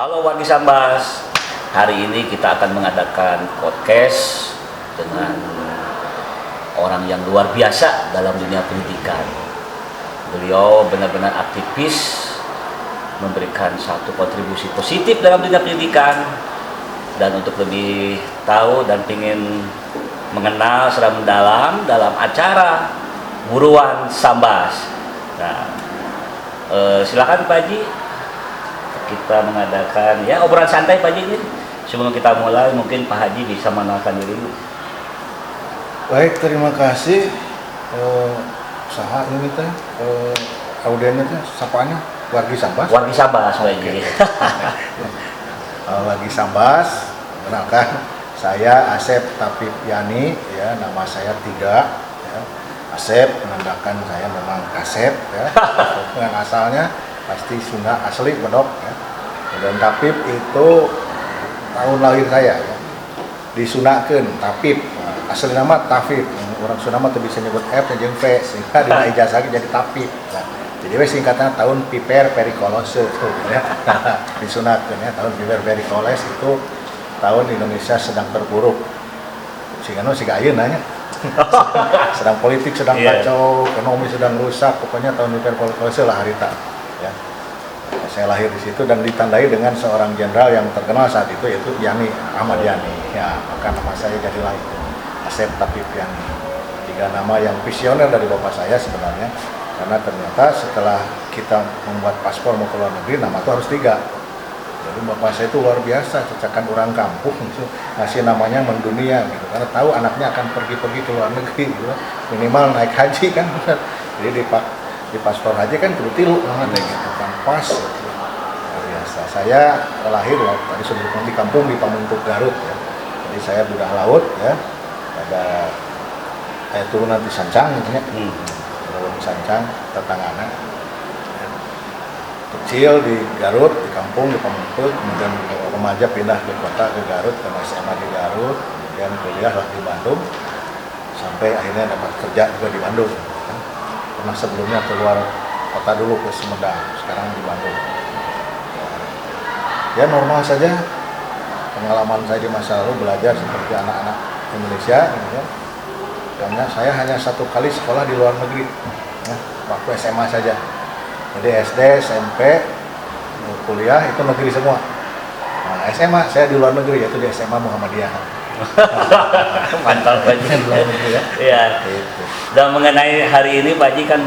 Halo wargi Sambas, hari ini kita akan mengadakan podcast dengan orang yang luar biasa dalam dunia pendidikan. Beliau benar-benar aktivis, memberikan satu kontribusi positif dalam dunia pendidikan. Dan untuk lebih tahu dan ingin mengenal secara mendalam dalam acara Buruan Sambas. Nah, silakan Pak Haji, kita mengadakan ya obrolan santai Pak Haji ini. Sebelum kita mulai mungkin Pak Haji bisa mengenalkan diri. Baik, terima kasih. Saha ini teh audiennya teh sapanya wargi Sambas. Wargi Sambas Pak Haji. Wargi Sambas, kenalkan saya Asep Tapip Yani, ya nama saya Tiga. Ya. Asep menandakan saya memang Asep, ya. Dengan asalnya pasti Sunda asli bedok, ya. Dan Tapip itu tahun lahir saya, ya. Disunahkeun Tapip, asli nama Tafip. Orang Sunda mah bisa nyebut F dan jeung V, sehingga dina ijazah jadi Tapip. Nah, jadi singkatnya tahun Piper Perikolose, ya. Disunahkeun ya tahun Piper Perikolese itu tahun Indonesia sedang terpuruk. Sehingga siga ayeuna nya. Sedang politik sedang kacau, ekonomi sedang rusak, pokoknya tahun Piper Perikolose lah harita. Ya. Saya lahir di situ dan ditandai dengan seorang jenderal yang terkenal saat itu yaitu Yani, Ahmad Yani. Ya, maka nama saya jadilah itu Asep Tapip Yani. Tiga nama yang visioner dari bapak saya sebenarnya, karena ternyata setelah kita membuat paspor mau ke luar negeri, nama itu harus tiga. Jadi bapak saya itu luar biasa, cecakan orang kampung gitu, ngasih namanya mendunia gitu, karena tahu anaknya akan pergi-pergi ke luar negeri gitu, minimal naik haji kan. Jadi di paspor haji kan kudu tilu banget gitu kan, pas gitu. Luar biasa. Saya lahir tadi sebelumnya di kampung di Pamuntuk Garut ya. Jadi saya budak laut ya. Ada turunan di Sancang gitu ya. Turunan di Sancang tetanggana. Kecil di Garut, di kampung di Pamuntuk, kemudian remaja pindah ke kota ke Garut, karena SMA di Garut, kemudian kuliah di Bandung, sampai akhirnya dapat kerja juga di Bandung. Pernah sebelumnya keluar kota dulu ke Sumedang, sekarang di Bandung. Ya normal saja pengalaman saya di masa lalu, belajar seperti anak-anak Indonesia gitu ya. Karena saya hanya satu kali sekolah di luar negeri ya, waktu SMA saja. Jadi SD, SMP, kuliah itu negeri semua. Nah, SMA saya di luar negeri, yaitu di SMA Muhammadiyah. Mantap Pak Haji. Ya. Iya. Gitu. Dan mengenai hari ini Pak Haji kan,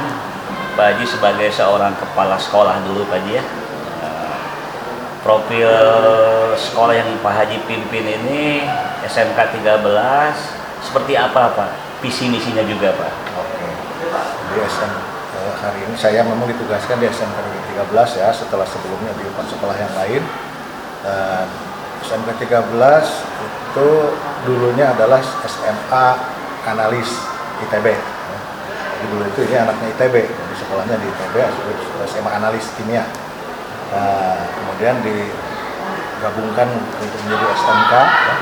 Pak Haji sebagai seorang kepala sekolah dulu Pak Haji ya. Profil sekolah yang Pak Haji pimpin ini SMK 13 seperti apa Pak? Visi misinya juga Pak. Oke. Di hari ini saya memang ditugaskan di SMK 13 ya, setelah sebelumnya di 4 sekolah yang lain. Dan SMK 13 itu dulunya adalah SMA Analis ITB. Jadi dulu itu ini anaknya ITB, jadi sekolahnya di ITB, SMA Analis Kimia. Kemudian digabungkan untuk menjadi SMK, ya.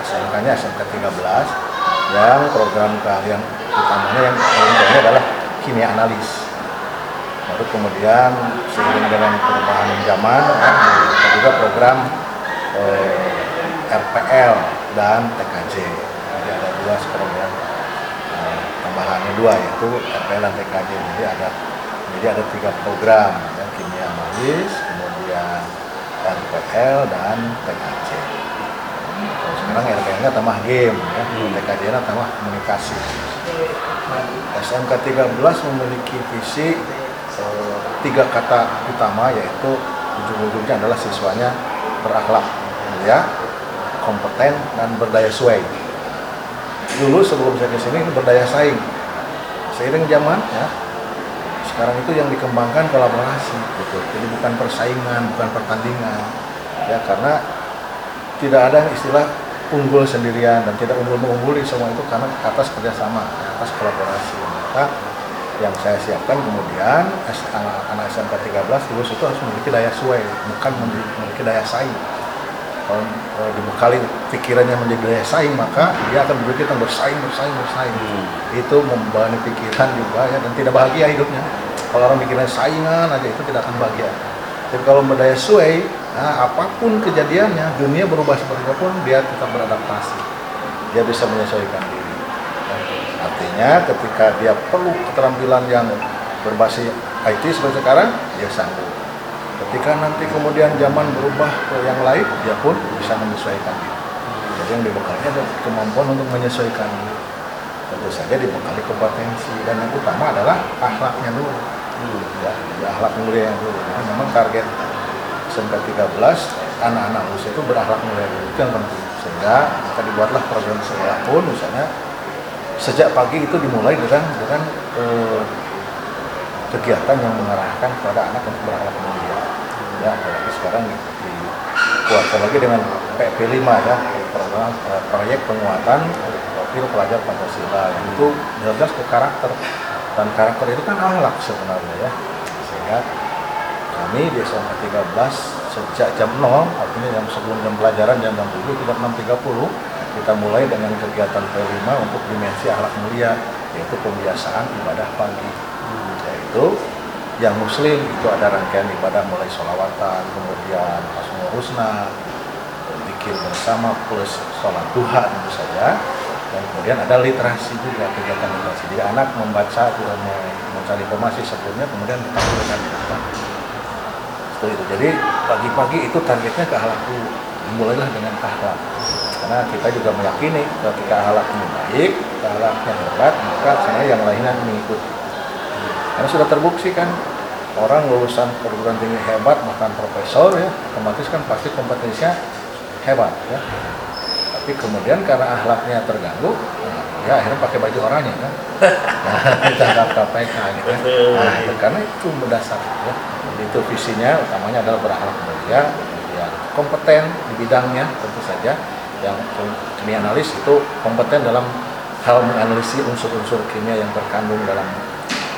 SMK-nya SMK 13, yang program keahlian utamanya yang paling adalah kimia analis. Baru kemudian seiring dengan perubahan zaman, ada juga program RPL dan TKJ. Jadi ada dua program tambahannya dua, yaitu RPL dan TKJ. Jadi ada 3 program ya, kimia analis, kemudian RPL dan TKJ. Sekarang RPL-nya tambah game ya, TKJ-nya tambah komunikasi. SMK 13 memiliki visi 3 kata utama, yaitu ujung-ujungnya adalah siswanya berakhlak mulia, kompeten, dan berdaya saing. Dulu sebelum saya kesini berdaya saing. Seiring zaman ya, sekarang itu yang dikembangkan kolaborasi, gitu. Jadi bukan persaingan, bukan pertandingan, ya, karena tidak ada istilah unggul sendirian dan tidak unggul mengungguli, semua itu karena atas kerjasama, atas kolaborasi. Maka yang saya siapkan kemudian anak SMK 13 lulus itu harus memiliki daya saing, bukan memiliki daya saing. Kalau dibekali pikirannya menjadi daya saing, maka dia akan berpikir tentang bersaing. Itu membebani pikiran juga ya, dan tidak bahagia hidupnya. Kalau orang mikirnya saingan aja, itu tidak akan bahagia. Jadi kalau berdaya saing, Nah, apapun kejadiannya, dunia berubah seperti apapun, dia tetap beradaptasi. Dia bisa menyesuaikan diri. Artinya ketika dia perlu keterampilan yang berbasis IT seperti sekarang, dia sanggup. Ketika nanti kemudian zaman berubah ke yang lain, dia pun bisa menyesuaikan diri. Jadi yang dibekali adalah kemampuan untuk menyesuaikan diri. Tentu saja dibekali kompetensi, dan yang utama adalah akhlaknya dulu. Ya, akhlak mulia yang dulu. Jadi memang target SMK 13 anak-anak usia itu berakhlak mulia dulu, itu yang penting. Sehingga maka dibuatlah program sekolah pun misalnya sejak pagi itu dimulai dengan kegiatan yang mengarahkan kepada anak untuk berakhlak mulia. Ya, apalagi sekarang dikuatkan lagi dengan PP5 ya, program proyek penguatan profil pelajar Pancasila, yang itu jelas ke karakter, dan karakter itu kan akhlak sebenarnya ya. Sehingga kami di SMK 13 sejak jam 0, artinya jam sebelum jam pelajaran jam 6.30 tidak 6.30, kita mulai dengan kegiatan P5 untuk dimensi akhlak mulia, yaitu pembiasaan ibadah pagi. Yaitu yang muslim itu ada rangkaian ibadah mulai sholawatan, kemudian Asmaul Husna, zikir bersama plus sholat duha tentu saja, dan kemudian ada literasi juga, kegiatan literasi. Jadi anak membaca, mencari informasi sebelumnya, kemudian kita mulai apa. Itu. Jadi pagi-pagi itu targetnya ke akhlak dulu. Dimulailah dengan akhlak. Karena kita juga meyakini ketika akhlaknya baik, akhlaknya hebat, maka sebenarnya yang lainnya mengikuti. Karena sudah terbukti kan, orang lulusan perguruan tinggi hebat, bahkan profesor ya, otomatis kan pasti kompetensinya hebat ya. Tapi kemudian karena akhlaknya terganggu, ya akhirnya pakai baju orangnya kan. Ditangkap KPK gitu. Nah, itu karena itu mendasar ya. Itu visinya utamanya adalah berakhlak mulia, ya kompeten di bidangnya tentu saja. Yang kimia analis itu kompeten dalam hal menganalisis unsur-unsur kimia yang terkandung dalam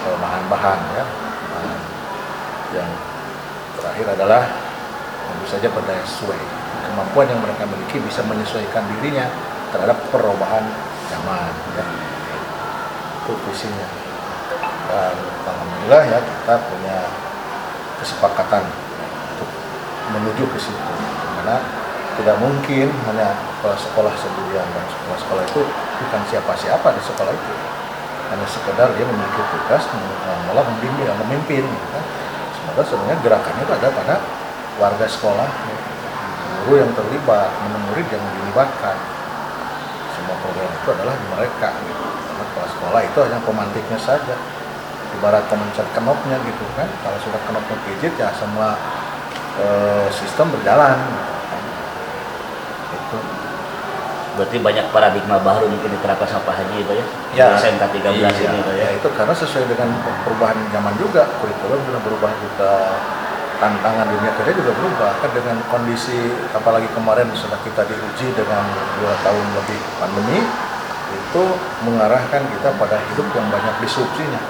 bahan-bahan ya. Yang terakhir adalah tentu saja berdaya sesuai, kemampuan yang mereka miliki bisa menyesuaikan dirinya terhadap perubahan zaman ya. Itu visinya, dan alhamdulillah ya kita punya kesepakatan untuk menuju ke situ, karena tidak mungkin hanya sekolah sendirian, dan sekolah itu bukan siapa-siapa di sekolah itu, hanya sekedar dia memiliki tugas malah membimbing, memimpin gitu kan. Sebenarnya gerakannya itu ada pada warga sekolah, guru yang terlibat, murid yang dilibatkan. Semua program itu adalah di mereka gitu. Karena kepala sekolah itu hanya pemantiknya saja, ibarat pemencet knopnya gitu kan. Kalau sudah knopnya pijit ya semua sistem berjalan gitu. Berarti banyak paradigma baru mungkin diterapkan sama Pak Haji itu ya, Ya, SMK 13 iya, ini itu ya. ya itu karena sesuai dengan perubahan zaman juga, kurikulum sudah berubah juga, tantangan dunia kerja juga berubah kan, dengan kondisi apalagi kemarin sudah kita diuji dengan 2 tahun lebih pandemi, itu mengarahkan kita pada hidup yang banyak disrupsinya.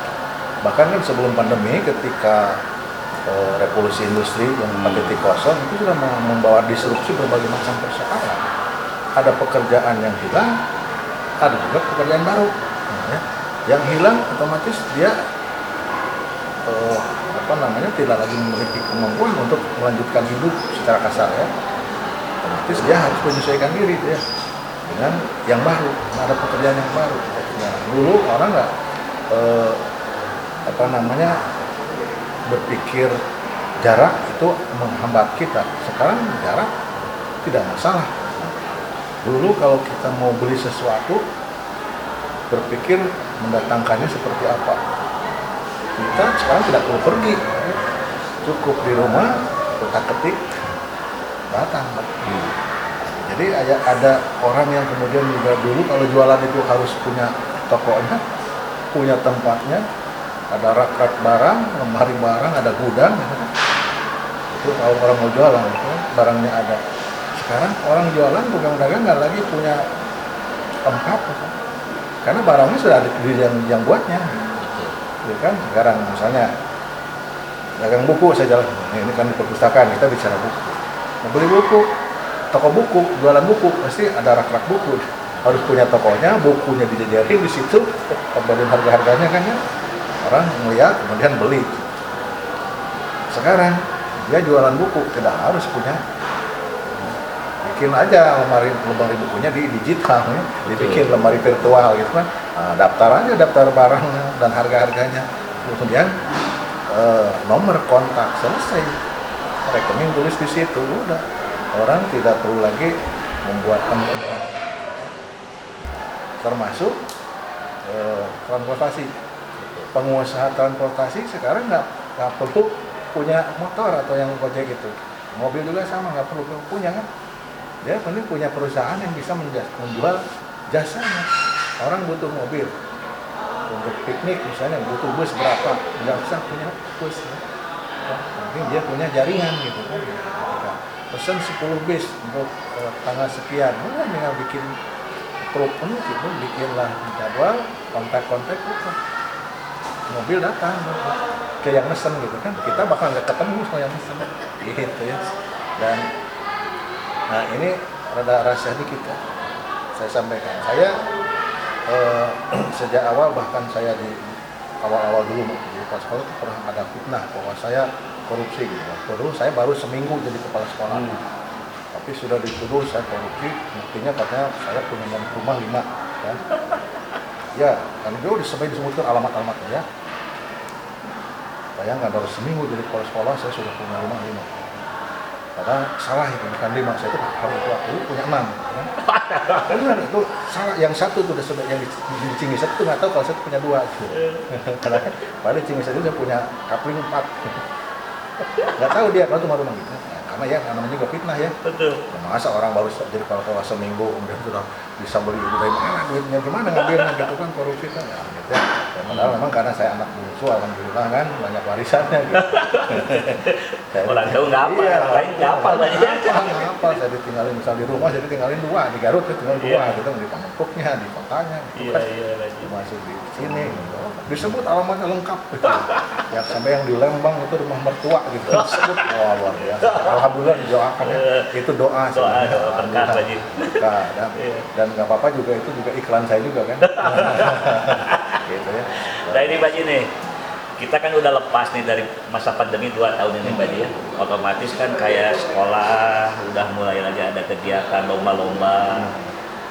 Bahkan kan sebelum pandemi ketika revolusi industri yang 4.0 itu sudah membawa disrupsi berbagai macam persoalan. Ada pekerjaan yang hilang, ada juga pekerjaan baru. Ya. Yang hilang otomatis dia tidak lagi memiliki kemampuan untuk melanjutkan hidup secara kasar ya. Otomatis dia harus menyesuaikan diri ya dengan yang baru. Ada pekerjaan yang baru. Nah, dulu orang nggak berpikir jarak itu menghambat kita. Sekarang jarak tidak masalah. Dulu kalau kita mau beli sesuatu, berpikir mendatangkannya seperti apa. Kita sekarang tidak perlu pergi, cukup di rumah, kita ketik, datang. Jadi ada orang yang kemudian juga dulu kalau jualan itu harus punya tokonya, punya tempatnya, ada rak-rak barang, lemari barang, ada gudang. Itu kalau orang mau jualan, itu barangnya ada. Sekarang orang jualan, tukang dagang nggak lagi punya tempat, karena barangnya sudah ada di yang buatnya. Gitu kan? Sekarang misalnya dagang buku saya jalan, ini kan di perpustakaan kita bicara buku. Mau beli buku, toko buku, jualan buku pasti ada rak-rak buku. Harus punya tokonya, bukunya dijajarin di situ, kemudian harga-harganya kan ya. Orang melihat kemudian beli. Sekarang dia jualan buku, tidak harus punya. Bikin aja lemari bukunya di digital, ya. Dibikin lemari virtual gitu kan. Nah, daftar barang dan harga-harganya. Kemudian nomor kontak selesai, rekening tulis di situ, udah. Orang tidak perlu lagi membuat termasuk transportasi. Pengusaha transportasi sekarang nggak perlu punya motor atau yang gojek gitu. Mobil juga sama, nggak perlu punya kan. Dia penting punya perusahaan yang bisa menjual jasanya. Orang butuh mobil untuk piknik misalnya, butuh bus berapa, nggak usah punya bus. Mungkin dia punya jaringan gitu kan. Pesan 10 bis untuk tanggal sekian, tinggal bikin klub penuh gitu, bikinlah jadwal, kontak-kontak gitu. Mobil datang ke yang mesen gitu kan, kita bakal nggak ketemu sama yang mesen gitu ya. Dan nah ini rada rahasia dikit ya, saya sampaikan. Saya sejak awal, bahkan saya di awal-awal dulu di kepala sekolah itu pernah ada fitnah bahwa saya korupsi gitu. Dulu saya baru seminggu jadi kepala sekolah, tapi sudah dituduh saya korupsi. Buktinya katanya saya punya rumah 5 ya. Ya, kan itu sampai disebutkan alamat-alamatnya ya. Bayangkan baru seminggu jadi kepala sekolah saya sudah punya rumah 5. Padahal salah itu, bukan 5, saya itu harus waktu itu punya 6 ya. Benar, itu salah, yang satu itu udah yang di Cingis itu nggak tahu kalau saya punya 2 gitu. Karena padahal di Cingis itu saya punya kapling 4. Nggak tahu dia kalau cuma rumah gitu. Nah, karena ya namanya juga fitnah ya. Betul. Masa orang baru jadi kepala sekolah seminggu kemudian sudah bisa beli dari mana, duitnya gimana ngambilnya gitu kan, korupsi kan ya, gitu ya. Padahal memang karena saya anak bungsu, alhamdulillah kan banyak warisannya gitu. Orang tahu nggak apa, iya, orang lain nggak apa banyak. Nggak apa, saya ditinggalin misal di rumah, saya ditinggalin 2 di Garut, saya tinggal 2 gitu, di Pamukuknya, di kotanya, gitu kan. Masuk di sini, gitu. Disebut alamatnya lengkap gitu. Ya sampai yang di Lembang itu rumah mertua gitu disebut. Wah, luar biasa. Alhamdulillah didoakan ya. Itu doa berkah lagi. Dan nggak apa-apa juga, itu juga iklan saya juga kan. Gitu ya. Nah ini Pak Ji nih, kita kan udah lepas nih dari masa pandemi 2 tahun ini Pak Ji ya. Otomatis kan kayak sekolah udah mulai lagi ada kegiatan lomba-lomba.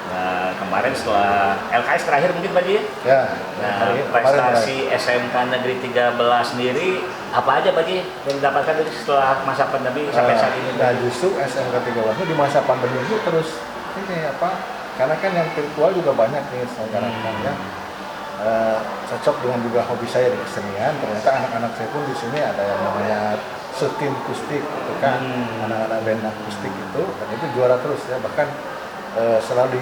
Nah kemarin setelah LKS terakhir mungkin Pak Ji ya? Ya. Nah prestasi SMK Negeri 13 sendiri apa aja Pak Ji yang didapatkan dari setelah masa pandemi sampai saat ini? Nah justru SMK 13 itu di masa pandemi itu terus ini apa? Karena kan yang virtual juga banyak nih sekarang ya. Cocok dengan juga hobi saya di kesenian. Ternyata anak-anak saya pun di sini ada yang namanya setim akustik gitu kan, anak-anak band akustik itu, dan itu juara terus ya, bahkan selalu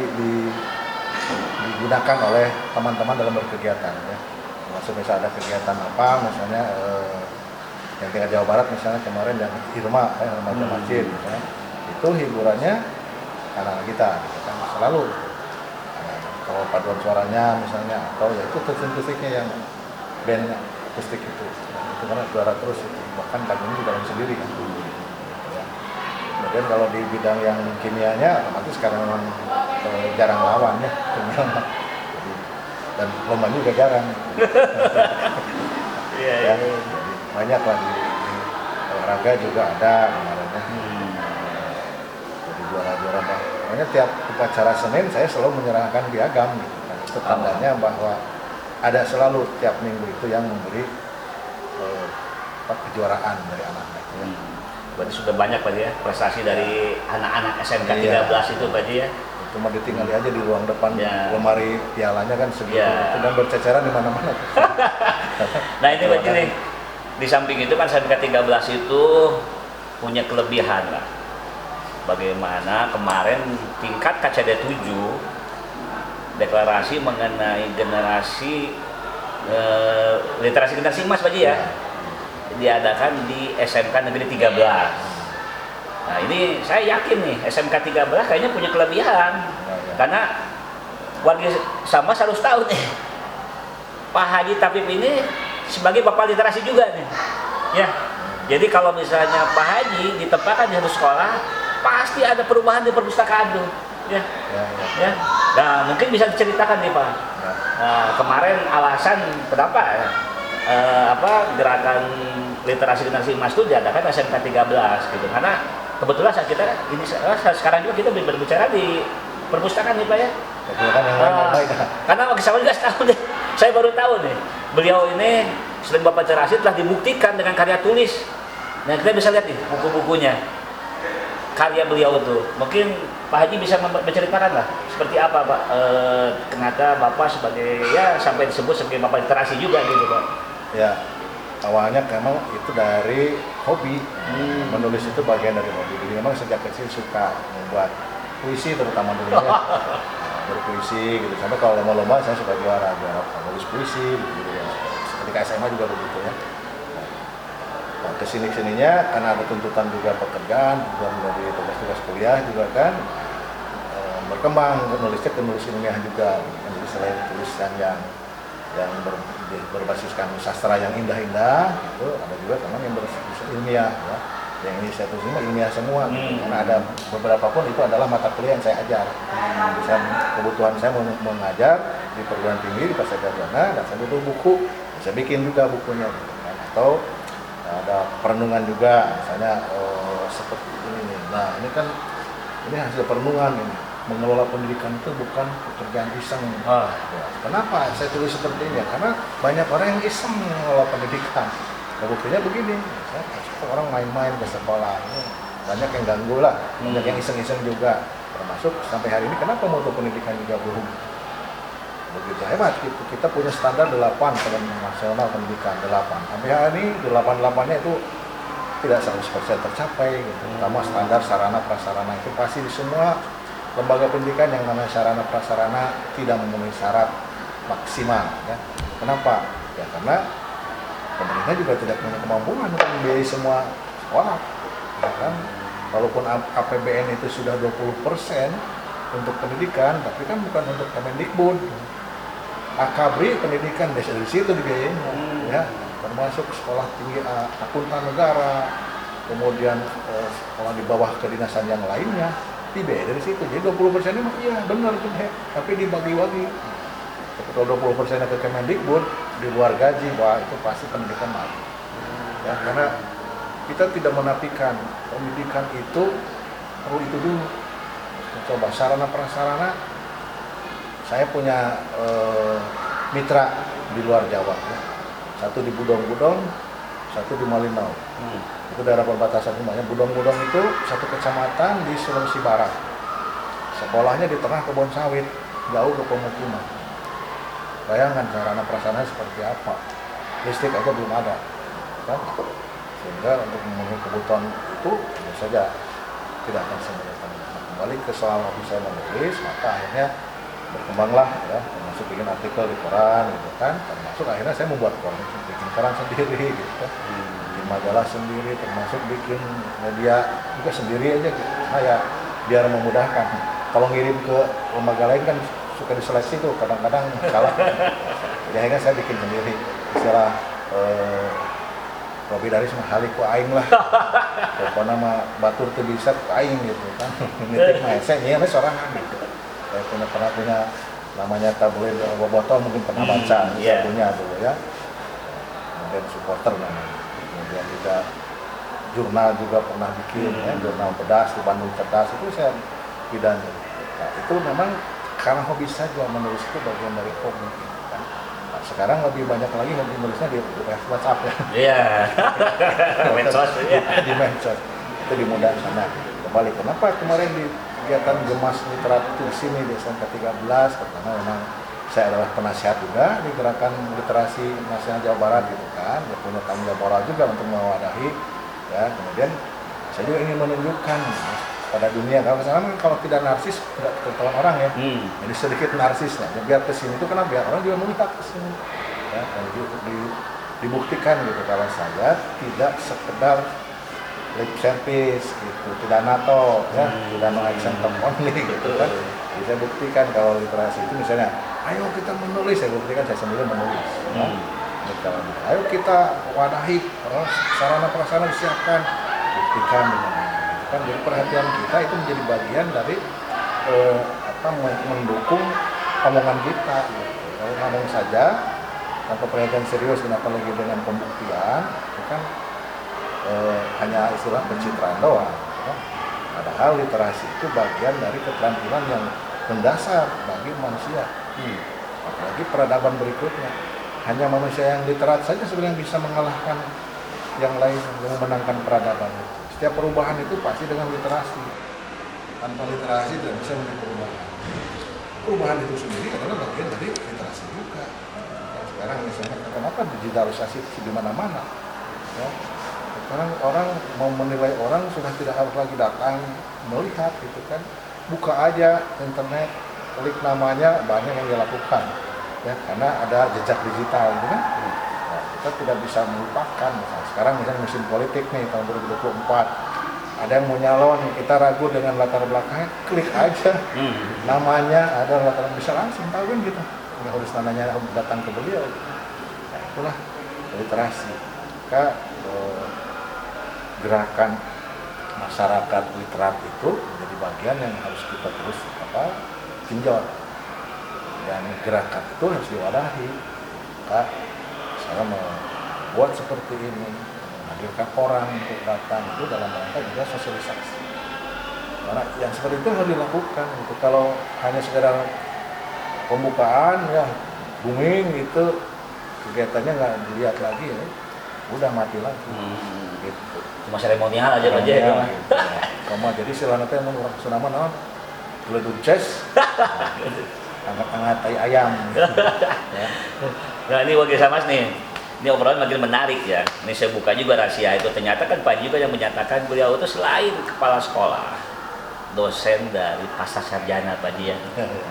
digunakan oleh teman-teman dalam berkegiatan ya. Maksud misalnya ada kegiatan apa, misalnya yang tinggal Jawa Barat misalnya kemarin yang Irma Masjid misalnya, itu hiburannya anak kita gitu kan, selalu kalau paduan suaranya misalnya, atau ya itu akustiknya yang band akustik itu karena juara terus itu, bahkan lagunya juga lagu sendiri kan. Ya. Kemudian kalau di bidang yang kimianya, otomatis sekarang memang jarang lawan ya, dan lomba juga jarang. Ya, banyak lah di olahraga juga ada kemarinnya. Jadi juara-juara pokoknya tiap upacara Senin saya selalu menyerahkan piagam gitu kan. Itu tandanya bahwa ada selalu tiap minggu itu yang memberi kejuaraan dari anak-anak ya. Berarti sudah banyak Pak ya prestasi dari anak-anak SMK 13 itu Pak ya. Itu mah ditinggali aja di ruang depan ya. Lemari pialanya kan segitu ya. Dan berceceran di mana-mana. Nah ini Pak nih, di samping itu kan SMK 13 itu punya kelebihan lah. Bagaimana kemarin tingkat KCD 7 deklarasi mengenai generasi literasi generasi emas Pak Ji ya, diadakan di SMK Negeri 13. Nah ini saya yakin nih SMK 13 kayaknya punya kelebihan karena warga Sambas harus tahu nih Pak Haji Tapip ini sebagai bapak literasi juga nih ya. Jadi kalau misalnya Pak Haji ditempatkan di satu sekolah, pasti ada perubahan di perpustakaan tuh ya. Ya. Nah mungkin bisa diceritakan nih Pak. Nah, kemarin alasan kenapa gerakan literasi generasi emas itu diadakan SMK 13 gitu. Karena kebetulan kita ini sekarang juga kita berbicara di perpustakaan nih Pak ya. Betul kan yang lain baik. Karena bagi saya juga tahu deh. Saya baru tahu nih. Beliau ini selain Bapak literasi telah dibuktikan dengan karya tulis. Nah kita bisa lihat nih buku-bukunya. Karya beliau itu. Mungkin Pak Haji bisa menceritakan lah seperti apa Pak. Ternyata Bapak sebagai ya sampai disebut sebagai Bapak literasi juga gitu Pak. Ya, awalnya memang itu dari hobi. Menulis itu bagian dari hobi. Jadi memang sejak kecil suka membuat puisi terutama dulu ya. Berpuisi gitu. Sampai kalau lomba-lomba saya suka juara menulis puisi gitu ya. Ketika SMA juga begitu ya. Nah, kesininya karena ada tuntutan juga pekerjaan, juga dari tugas-tugas kuliah juga kan berkembang nulisnya ke nulis ilmiah juga. Jadi selain tulisan yang berbasiskan sastra yang indah-indah gitu, ada juga teman yang berbasis ilmiah ya. Yang ini saya tulis ilmiah semua gitu. Karena ada beberapa pun itu adalah mata kuliah yang saya ajar. Kebutuhan saya mengajar di perguruan tinggi di Pasar Sarjana dan saya butuh buku, saya bikin juga bukunya gitu kan. Atau ada perenungan juga, misalnya seperti ini. Nah ini kan ini hasil perenungan ini. Mengelola pendidikan itu bukan pekerjaan iseng. Ya, kenapa saya tulis seperti ini? Karena banyak orang yang iseng mengelola pendidikan. Nah, buktinya begini, orang main-main ke sekolah, banyak yang ganggu lah, banyak yang iseng-iseng juga. Termasuk sampai hari ini, kenapa mutu pendidikan juga belum begitu hebat gitu. Kita punya standar 8 pada nasional pendidikan 8. Sampai hari ini 8-8-nya itu tidak 100% tercapai gitu. Pertama standar sarana prasarana itu pasti di semua lembaga pendidikan yang namanya sarana prasarana tidak memenuhi syarat maksimal ya. Kenapa? Ya karena pemerintah juga tidak punya kemampuan untuk membiayai semua sekolah. Ya kan? Walaupun APBN itu sudah 20% untuk pendidikan, tapi kan bukan untuk Kemendikbud. Akabri pendidikan dari situ dibiayainya, ya, termasuk sekolah tinggi akuntan negara, kemudian sekolah di bawah kedinasan yang lainnya dibiayai dari situ. Jadi 20% ini iya benar gede, tapi dibagi-bagi. Kalau 20% ke Kemendikbud di luar gaji, wah itu pasti pendidikan mati. Ya, karena kita tidak menafikan pendidikan itu perlu itu dulu. Coba sarana prasarana. Saya punya mitra di luar Jawa, ya. Satu di Budong-Budong, satu di Malinau. Itu daerah perbatasan semuanya. Budong-Budong itu satu kecamatan di Sulawesi Barat. Sekolahnya di tengah kebun sawit, jauh ke pemukiman. Bayangkan sarana prasarana seperti apa. Listrik aja belum ada, kan? Sehingga untuk memenuhi kebutuhan itu tentu saja tidak akan semudah. Kembali ke soal hobi saya menulis, maka akhirnya berkembanglah ya, termasuk bikin artikel di koran gitu kan, termasuk akhirnya saya membuat koran, bikin koran sendiri gitu kan, bikin majalah sendiri, termasuk bikin media juga sendiri aja gitu. Nah ya biar memudahkan. Kalau ngirim ke lembaga lain kan suka diseleksi tuh, kadang-kadang salah. Jadi akhirnya saya bikin sendiri, istilah Robi dari semua halik ku aing lah. Pokoknya mah batur teu bisa ku aing gitu kan. Nitik mah saya nya sorangan gitu. Saya pernah punya namanya tabloid botol, mungkin pernah baca, saya punya dulu ya. Kemudian supporter namanya. Kemudian juga jurnal juga pernah bikin ya, jurnal pedas di Bandung Cerdas itu saya bidan. Nah, itu memang karena hobi saya juga menulis itu bagian dari hobi. Kan. Nah, sekarang lebih banyak lagi hobi menulisnya di WhatsApp ya. Iya. Medsos ya. Di medsos. Itu dimudahkan. Nah, kembali kenapa kemarin di kegiatan Gemas Literatur sini di SMK 13, pertama memang saya adalah penasihat juga di Gerakan Literasi Nasional Jawa Barat gitu kan, dia punya tanggung jawab moral juga untuk mewadahi ya. Kemudian saya juga ingin menunjukkan ya, pada dunia kalau tidak narsis tidak ketahuan orang ya. Jadi sedikit narsis lah, biar kesini itu karena biar orang juga melihat kesini ya, dan dibuktikan gitu kalau saya tidak sekedar lip service gitu, tidak NATO ya, tidak no action term only gitu kan. Jadi saya buktikan kalau literasi itu misalnya, ayo kita menulis, saya buktikan saya sendiri menulis ya. Ayo kita wadahi, sarana prasarana disiapkan, buktikan dengan gitu kan. Jadi perhatian kita itu menjadi bagian dari mendukung omongan kita gitu. Kalau ngomong saja tanpa perhatian serius, kenapa lagi dengan pembuktian itu kan hanya istilah pencitraan doang. Ya. Padahal literasi itu bagian dari keterampilan yang mendasar bagi manusia. Apalagi peradaban berikutnya. Hanya manusia yang literat saja sebenarnya bisa mengalahkan yang lain, yang memenangkan peradaban. Setiap perubahan itu pasti dengan literasi. Tanpa literasi tidak bisa menjadi perubahan. Perubahan itu sendiri adalah bagian dari literasi juga. Sekarang misalnya kenapa digitalisasi di mana-mana? Ya. Sekarang orang mau menilai orang sudah tidak harus lagi datang melihat gitu kan. Buka aja internet, klik namanya, banyak yang dilakukan. Ya, karena ada jejak digital gitu kan. Nah, kita tidak bisa melupakan. Sekarang misalnya musim politik nih tahun 2024. Ada yang mau nyalon, kita ragu dengan latar belakangnya, klik aja namanya, ada latar bisa langsung tahu kan gitu, nggak harus nanya datang ke beliau. Nah, itulah literasi. Maka gerakan masyarakat literat itu menjadi bagian yang harus kita terus genjot, dan gerakan itu harus diwadahi. Maka saya membuat seperti ini, menghadirkan orang untuk datang itu dalam rangka juga sosialisasi. Karena yang seperti itu harus dilakukan. Gitu. Kalau hanya sekedar pembukaan ya booming itu kegiatannya nggak dilihat lagi ya, udah mati lagi. Gitu. Cuma seremonial aja aja ya. Kamu jadi silana teh mun urang sunama naon? Geledug ces. Angkat-angkat tai ayam. Gitu. Ya. Nah ini Wage Samas nih. Ini obrolan makin menarik ya. Ini saya buka juga rahasia itu. Ternyata kan Pak juga yang menyatakan beliau itu selain kepala sekolah, dosen dari pasca sarjana Pak Ji ya.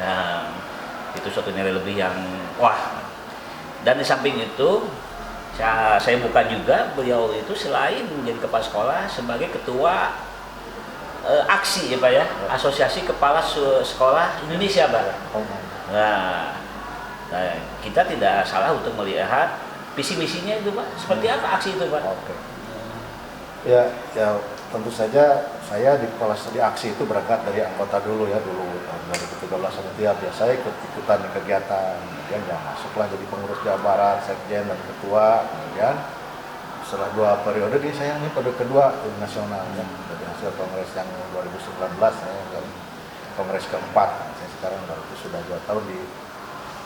Nah, itu suatu nilai lebih yang wah. Dan di samping itu saya buka juga beliau itu selain menjadi kepala sekolah sebagai ketua aksi ya Pak ya, Asosiasi Kepala Sekolah Indonesia Pak. Nah, kita tidak salah untuk melihat visi misinya itu Pak. Seperti apa aksi itu Pak? Oke. Ya tentu saja saya di aksi itu berangkat dari anggota dulu ya, dulu tahun 2013 sampai ya biasa ikutan kegiatan, kemudian ya masuklah jadi pengurus Jawa Barat, sekjen dan ketua, kemudian setelah 2 periode saya ini periode kedua di nasional ya, dari hasil kongres yang 2019 saya yang kongres keempat, saya sekarang sudah 2 tahun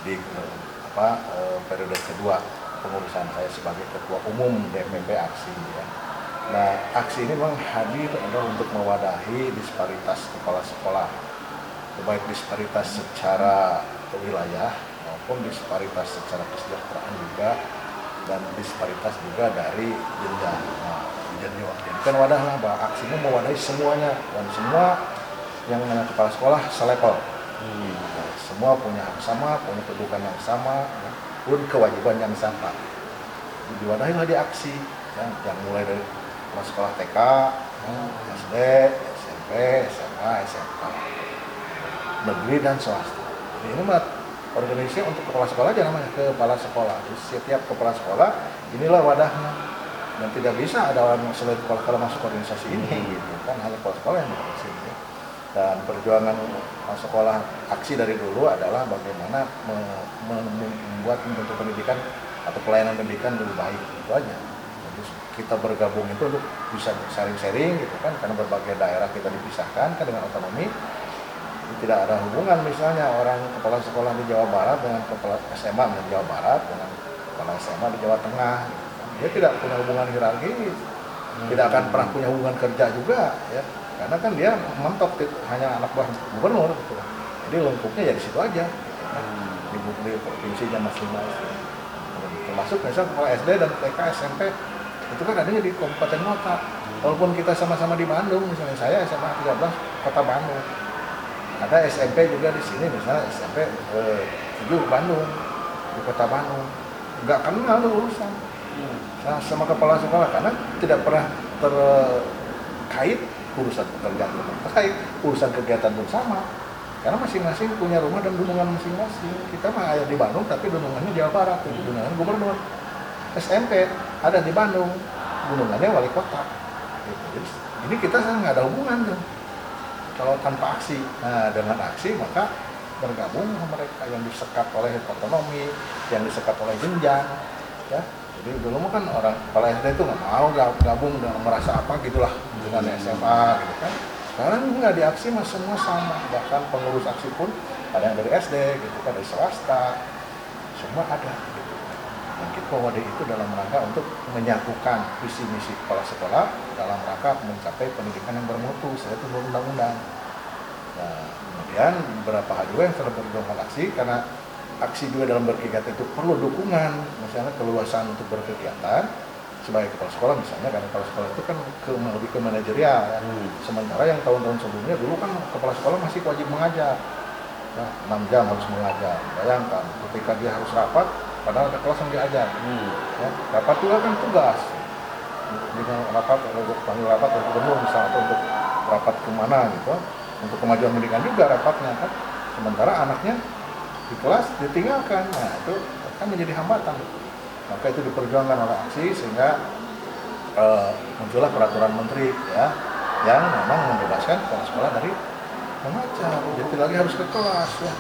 di periode kedua pengurusan saya sebagai ketua umum DPP aksi ya. Nah, aksi ini memang hadir adalah untuk mewadahi disparitas kepala sekolah, baik disparitas secara wilayah maupun disparitas secara kesejahteraan juga, dan disparitas juga dari jenjang. Nah, jadikan wadah lah, bahwa aksi ini mewadahi semuanya dan semua yang namanya kepala sekolah selevel. Nah, semua punya hak sama, punya kedudukan yang sama, ya, pun kewajiban yang sama. Diwadahilah di aksi, ya, yang mulai dari kepala sekolah TK, SD, SMP, SMA, SMK, negeri dan swasta. Jadi ini mah organisasi untuk kepala sekolah aja namanya, kepala sekolah. Jadi setiap kepala sekolah inilah wadahnya, dan tidak bisa ada orang selain kepala sekolah masuk organisasi ini, gitu kan, hanya kepala sekolah yang masuk sini. Dan perjuangan sekolah aksi dari dulu adalah bagaimana membuat bentuk pendidikan atau pelayanan pendidikan lebih baik, itu aja. Jadi kita bergabung itu untuk bisa sharing-sharing gitu kan, karena berbagai daerah kita dipisahkan kan dengan otonomi. Tidak ada hubungan misalnya orang kepala sekolah di Jawa Barat dengan kepala SMA di Jawa Barat dengan kepala SMA di Jawa Tengah, gitu kan. Dia tidak punya hubungan hierarkis, tidak akan pernah punya hubungan kerja juga ya. Karena kan dia mentok hanya anak buah gubernur gitu. Jadi lengkupnya ya di situ aja gitu. Di provinsinya masing-masing. Termasuk misalnya kepala SD dan TK SMP itu kan adanya di kabupaten kota. Walaupun kita sama-sama di Bandung, misalnya saya SMA 13 Kota Bandung. Ada SMP juga di sini, misalnya SMP 7 Bandung, di Kota Bandung. Nggak kenal tuh urusan sama kepala sekolah karena tidak pernah terkait urusan pekerjaan pun terkait, urusan kegiatan pun sama. Karena masing-masing punya rumah dan gunungan masing-masing. Kita mah ada di Bandung tapi gunungannya Jawa Barat, gunungan gubernur. SMP ada di Bandung, gunungannya wali kota. Jadi ini kita nggak ada hubungan tuh. Kalau tanpa aksi, nah dengan aksi maka bergabung mereka yang disekat oleh otonomi, yang disekat oleh jenjang, ya Jadi dulu mah kan orang kepala SD itu nggak mau gabung dan merasa apa gitulah dengan SMA gitu kan. Sekarang nggak, di aksi mah semua sama, bahkan pengurus aksi pun ada yang dari SD gitu kan, dari swasta, semua ada gitu. Dan Kipowade itu dalam rangka untuk menyatukan visi misi kepala sekolah dalam rangka mencapai pendidikan yang bermutu, saya itu undang-undang. Nah, kemudian beberapa hal juga yang sudah berjuang aksi, karena aksi juga dalam berkegiatan itu perlu dukungan, misalnya keluasan untuk berkegiatan sebagai kepala sekolah misalnya, karena kepala sekolah itu kan lebih ke manajerial ya. Sementara yang tahun-tahun sebelumnya dulu kan kepala sekolah masih wajib mengajar, nah, 6 jam harus mengajar. Bayangkan ketika dia harus rapat padahal ada kelas yang diajar, ya, rapat juga kan tugas, dengan rapat panggil rapat atau gubernur misalnya, atau untuk rapat kemana gitu, untuk kemajuan pendidikan juga rapatnya kan, sementara anaknya di kelas ditinggalkan. Nah, itu kan menjadi hambatan. Maka itu diperjuangkan oleh aksi sehingga muncullah peraturan menteri ya, yang memang membebaskan kepala sekolah dari mengajar. Jadi lagi harus ke kelas ya.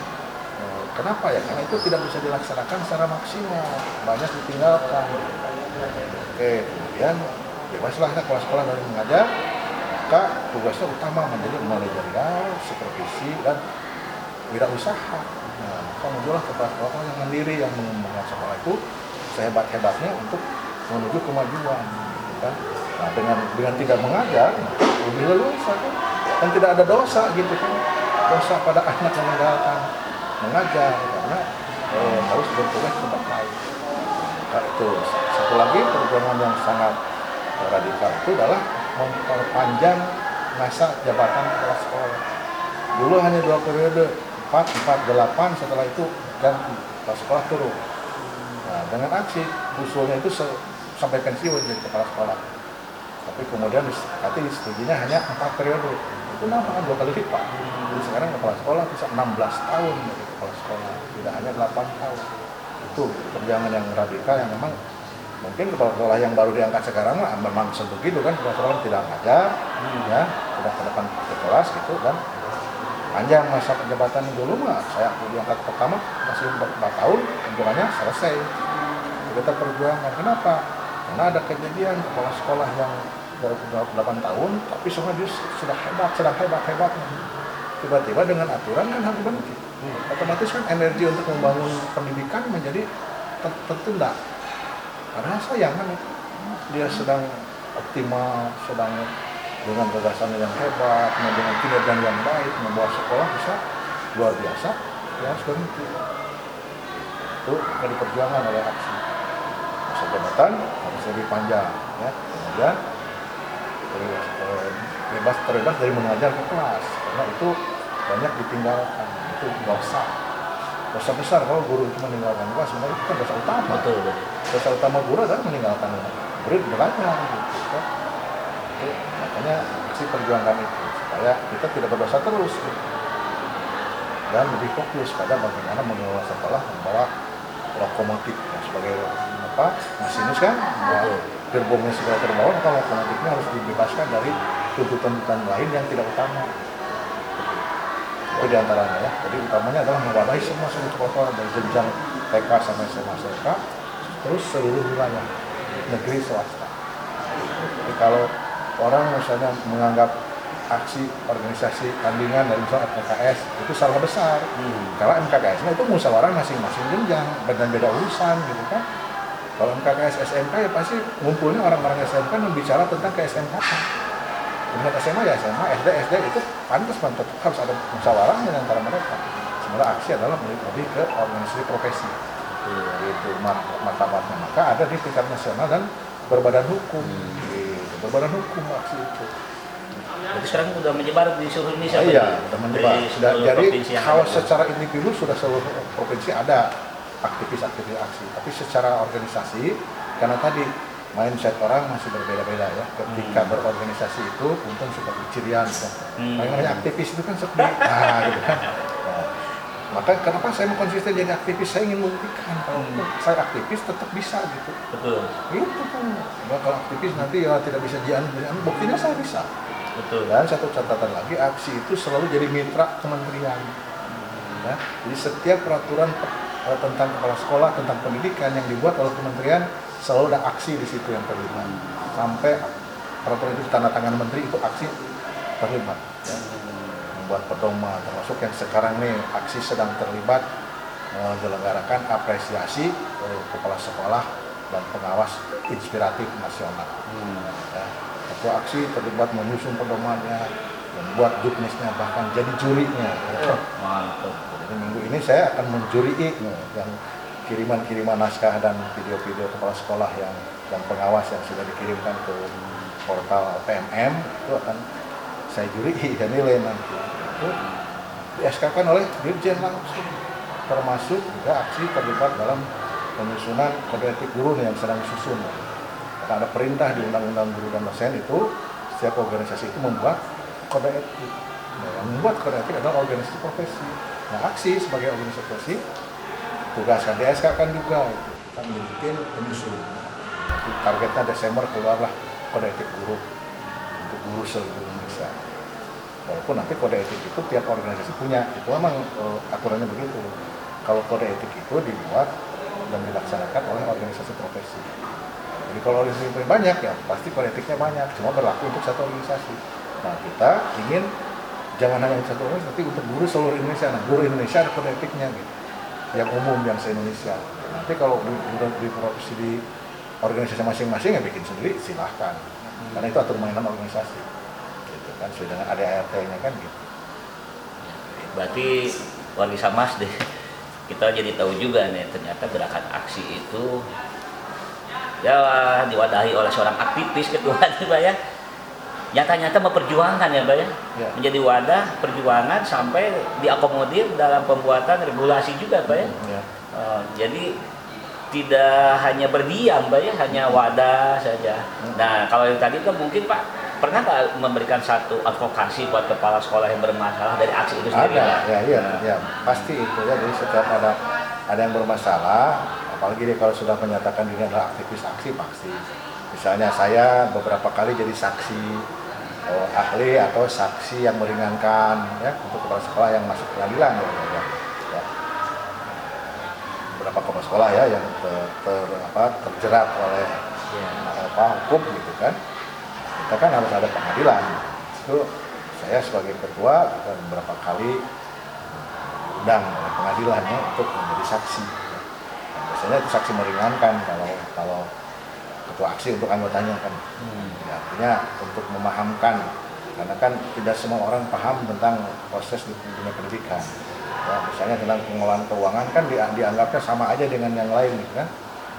Kenapa ya? Karena itu tidak bisa dilaksanakan secara maksimal, banyak ditinggalkan. Oke, kemudian bebaslah kepala sekolah dari mengajar, maka tugasnya utama menjadi manajerial, supervisi, dan wirausaha. Nah, maka muncullah kepala sekolah yang mandiri, yang mengembangkan sekolah itu sehebat-hebatnya untuk menuju kemajuan, gitu kan. Nah, dengan tidak mengajar, lebih leluasa kan, dan tidak ada dosa gitu kan, dosa pada anak yang meninggalkan mengajar karena harus bertugas di tempat lain. Nah, itu satu lagi perjuangan yang sangat radikal itu adalah memperpanjang masa jabatan kepala sekolah. Dulu hanya 2 periode, 4, 8, setelah itu ganti, kepala sekolah turun. Nah, dengan aksi usulnya itu sampai pensiun jadi kepala sekolah. Tapi kemudian disepakati setujunya hanya 4 periode. Itu nama 2 kali lipat. Jadi sekarang kepala sekolah bisa 16 tahun jadi kepala sekolah, tidak hanya 8 tahun. Itu perjuangan yang radikal yang memang mungkin kepala sekolah yang baru diangkat sekarang lah memang begitu kan, kepala sekolah tidak ngajar, ya, tidak ke depan ke kelas gitu, dan panjang masa jabatan dulu mah saya diangkat pertama masih 4 tahun, hitungannya selesai. Kita perjuangan. Kenapa? Karena ada kejadian kepala sekolah yang 8 tahun, tapi semua dia sudah hebat, sedang hebat-hebatnya. Tiba-tiba dengan aturan kan harus berhenti. Otomatis kan energi untuk membangun pendidikan menjadi tertunda. Karena sayang kan dia sedang optimal, sedang dengan gagasan yang hebat, dengan kinerja yang baik, membawa sekolah bisa luar biasa, ya harus berhenti. Itu akan diperjuangkan oleh aksi. Masa jabatan harus lebih panjang, ya. Kemudian terbebas dari mengajar ke kelas, karena itu banyak ditinggalkan, itu dosa besar kalau guru itu meninggalkan kelas. Sebenarnya itu kan dosa utama. Betul. Dosa utama guru adalah meninggalkan murid belajar gitu kan. Itu makanya aksi perjuangan itu supaya kita tidak berdosa terus gitu. Dan lebih fokus pada bagaimana mengelola sekolah, membawa lokomotif ya, sebagai masinis kan, gerbongnya segala terbawa, maka lokomotifnya harus dibebaskan dari tuntutan-tuntutan lain yang tidak utama. Itu diantaranya ya. Jadi utamanya adalah mewadahi semua sekolah dari jenjang TK sampai SMA SMK, terus seluruh wilayah negeri swasta. Jadi kalau orang misalnya menganggap aksi organisasi tandingan dari misalnya MKKS itu salah besar, karena MKKS-nya itu musyawarah masing-masing jenjang dan beda urusan gitu kan. Kalau MKKS SMK ya pasti ngumpulnya orang-orang SMK yang bicara tentang ke SMK. Dengan SMA ya SMA, SD itu pantas harus ada musyawarah antara mereka. Sebenarnya aksi adalah lebih ke organisasi profesi. Itu martabatnya. Maka ada di tingkat nasional dan berbadan hukum. Berbadan hukum aksi itu. Jadi sekarang sudah menyebar di seluruh Indonesia. Iya, sudah menyebar. Jadi kalau ada. secara individu sudah seluruh provinsi ada aktivis-aktivis aksi. Tapi secara organisasi, karena tadi mindset orang masih berbeda-beda ya. Ketika berorganisasi itu, untung seperti cirian. Gitu. Namanya aktivis itu kan seperti, gitu kan. Nah, maka kenapa saya mau konsisten jadi aktivis? Saya ingin membuktikan kalau saya aktivis tetap bisa gitu. Betul. Gitu kan. Nah, kalau aktivis nanti ya tidak bisa buktinya saya bisa. Betul. Dan satu catatan lagi, aksi itu selalu jadi mitra kementerian. Ya, jadi setiap peraturan tentang kepala sekolah, tentang pendidikan yang dibuat oleh kementerian, selalu ada aksi di situ yang terlibat. Sampai peraturan itu tanda tangan menteri itu aksi terlibat. Ya. Membuat pedoman, termasuk yang sekarang nih aksi sedang terlibat menyelenggarakan apresiasi kepala sekolah dan pengawas inspiratif nasional. Ya. Ketua aksi terlibat menyusun pedomannya, membuat juknisnya, bahkan jadi jurinya. Ya. Mantap. Jadi minggu ini saya akan menjurii yang kiriman-kiriman naskah dan video-video kepala sekolah dan pengawas yang sudah dikirimkan ke portal PMM itu akan saya jurii dan nilai nanti. Itu di-SK-kan oleh Dirjen langsung, termasuk juga aksi terlibat dalam penyusunan kode etik guru yang sedang disusun. Karena ada perintah di Undang-Undang Guru dan Dosen itu setiap organisasi itu membuat kode etik. Nah, yang membuat kode etik adalah organisasi profesi. Nah, aksi sebagai organisasi profesi tugaskan di-SK-kan juga itu. Kita bikin penyusun. Targetnya Desember keluarlah kode etik guru untuk guru seluruh Indonesia. Walaupun nanti kode etik itu tiap organisasi punya, itu memang aturannya begitu. Kalau kode etik itu dibuat dan dilaksanakan oleh organisasi profesi. Jadi kalau organisasi banyak ya pasti kode etiknya banyak, cuma berlaku untuk satu organisasi. Nah kita ingin jangan hanya satu organisasi, tapi untuk guru seluruh Indonesia. Nah guru Indonesia ada kode etiknya gitu, yang umum, yang se-Indonesia. Nanti kalau di profesi di organisasi masing-masing ya bikin sendiri silahkan, karena itu atur mainan organisasi. Gitu kan, sesuai dengan ADART-nya kan gitu. Berarti wali samas deh. Kita jadi tahu juga nih ternyata gerakan aksi itu ya diwadahi oleh seorang aktivis ketua Pak ya. Nyata-nyata memperjuangkan ya Pak ya. Menjadi wadah perjuangan sampai diakomodir dalam pembuatan regulasi juga Pak ya. Jadi tidak hanya berdiam Pak ya, hanya wadah saja. Nah kalau yang tadi kan mungkin Pak pernah nggak memberikan satu advokasi buat kepala sekolah yang bermasalah dari aksi itu sendiri? Ada, ya, pasti itu ya. Jadi setiap ada yang bermasalah, apalagi dia kalau sudah menyatakan diri adalah aktivis aksi pasti. Misalnya saya beberapa kali jadi saksi ahli atau saksi yang meringankan ya untuk kepala sekolah yang masuk pengadilan ya. Beberapa kepala sekolah ya yang terjerat oleh hukum gitu kan. Kita kan harus ada pengadilan. Itu saya sebagai ketua kita beberapa kali undang oleh pengadilannya untuk menjadi saksi. Dan biasanya itu saksi meringankan kalau ketua aksi untuk anggotanya kan. Ya, artinya untuk memahamkan, karena kan tidak semua orang paham tentang proses di dunia pendidikan. Ya, misalnya tentang pengelolaan keuangan kan dianggapnya sama aja dengan yang lain gitu kan.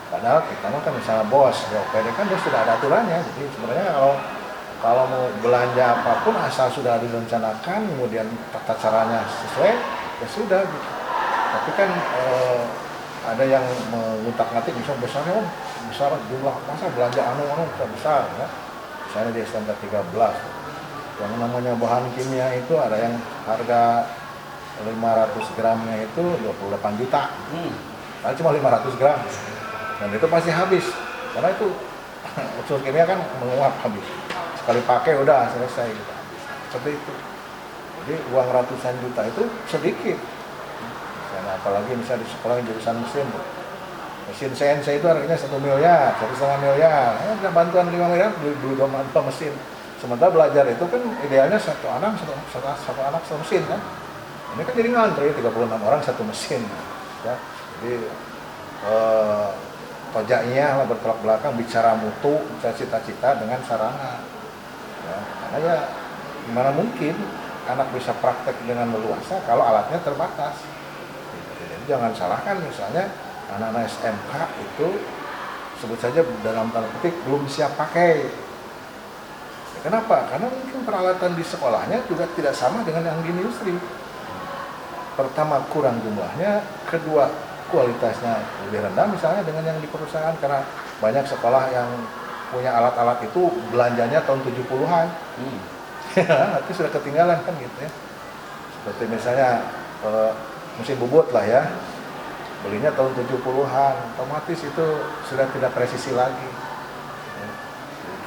Padahal kita kan misalnya bos, OPD kan dia sudah ada aturannya. Jadi sebenarnya kalau mau belanja apapun asal sudah direncanakan, kemudian tata caranya sesuai, ya sudah gitu. Tapi kan ada yang mengutak-ngatik, misalnya besarnya besar jumlah masa belanja besar ya. Misalnya di SMK 13, yang namanya bahan kimia itu ada yang harga 500 gramnya itu 28 juta. Padahal cuma 500 gram. Dan itu pasti habis, karena itu unsur kimia kan menguap habis. Sekali pakai udah selesai gitu. Seperti itu. Jadi uang ratusan juta itu sedikit. Misalnya, apalagi misalnya di sekolah jurusan mesin CNC itu harganya 1 miliar, 1,5 miliar. Ada bantuan 5 miliar beli 2 mesin. Sementara belajar itu kan idealnya satu anak satu mesin kan. Ini kan jadi ngantri 36 orang satu mesin. Ya. Jadi tojaknya bertolak belakang bicara mutu, bicara cita-cita dengan sarana. Ya, karena ya gimana mungkin anak bisa praktek dengan leluasa kalau alatnya terbatas. Jadi jangan salahkan misalnya anak-anak SMK itu sebut saja dalam tanda petik belum siap pakai. Ya, kenapa? Karena mungkin peralatan di sekolahnya juga tidak sama dengan yang di industri. Pertama kurang jumlahnya, kedua kualitasnya lebih rendah misalnya dengan yang di perusahaan, karena banyak sekolah yang punya alat-alat itu belanjanya tahun 70-an. Ya, nanti sudah ketinggalan kan gitu ya. Seperti misalnya mesin bubut lah ya, belinya tahun 70-an, otomatis itu sudah tidak presisi lagi. Ya.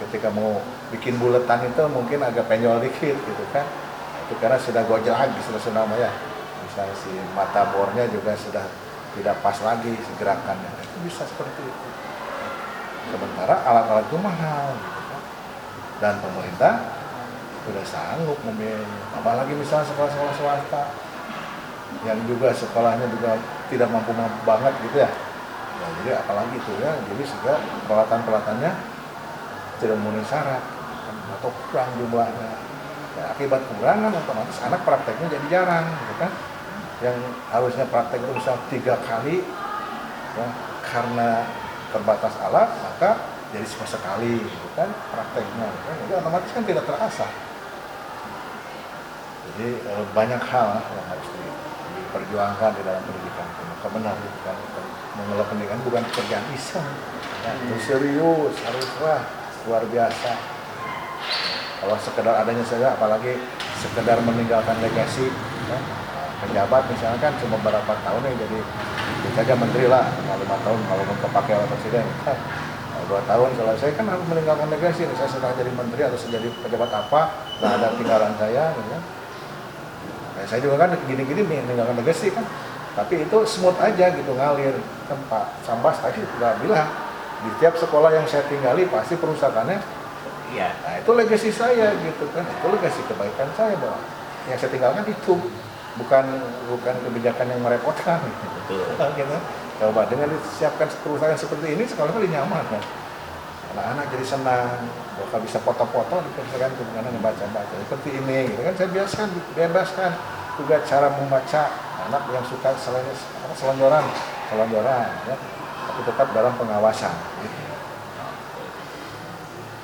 Ketika mau bikin buletan itu mungkin agak penjol dikit gitu kan. Itu karena sudah gojek lagi, sudah nama ya. Misalnya si mata bornya juga sudah tidak pas lagi gerakannya. Itu bisa seperti itu. Sementara alat-alat itu mahal, gitu kan. Dan pemerintah sudah sanggup membiayai. Apalagi misalnya sekolah-sekolah swasta yang juga sekolahnya juga tidak mampu-mampu banget gitu ya. Ya, jadi apalagi itu ya, jadi sehingga peralatan-peralatannya tidak memenuhi syarat atau kurang jumlahnya. Ya, akibat kekurangan otomatis anak prakteknya jadi jarang, gitu kan? Yang harusnya praktek itu bisa 3 kali, ya, karena terbatas alat maka jadi cuma sekali, gitu kan? Prakteknya, gitu kan? Jadi otomatis kan tidak terasa. Jadi banyak hal yang harus diperjuangkan di dalam pendidikan. Maka benar, gitu kan? Mengelola pendidikan bukan pekerjaan iseng, ya, itu serius, haruslah luar biasa. Kalau sekedar adanya saja, apalagi sekedar meninggalkan legasi, ya, pejabat misalkan cuma beberapa tahun ya jadi saja menteri lah, 5 tahun kalau mau kepake oleh presiden, 2 tahun selesai kan harus meninggalkan legasi. Saya setelah jadi menteri atau jadi pejabat apa, nggak ada tinggalan saya, gitu kan. Nah, saya juga kan gini-gini meninggalkan legasi kan, tapi itu smooth aja gitu ngalir. Kan Pak Sambas tadi sudah bilang di tiap sekolah yang saya tinggali pasti perusakannya. Iya. Nah itu legasi saya gitu kan, itu legasi kebaikan saya bahwa yang saya tinggalkan itu bukan kebijakan yang merepotkan. Betul. Gitu. Coba dengan disiapkan perusahaan seperti ini sekolah lebih nyaman kan. Anak-anak jadi senang, bakal bisa foto-foto di perusahaan kemudian baca-baca seperti ini, gitu kan. Saya biasakan, bebaskan juga cara membaca anak yang suka selonjoran, ya, tapi tetap dalam pengawasan. Gitu.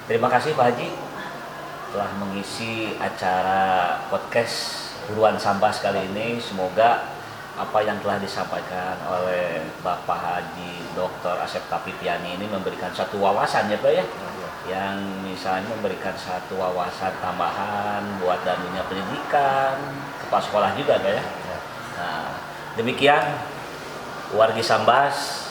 Terima kasih Pak Haji telah mengisi acara podcast Buruan Sambas kali ini. Semoga apa yang telah disampaikan oleh Bapak Haji Dr. Asep Tapipiani ini memberikan satu wawasan ya Pak ya, yang misalnya memberikan satu wawasan tambahan buat dalam dunia pendidikan, kepala sekolah juga Pak ya. Nah, demikian Wargi Sambas,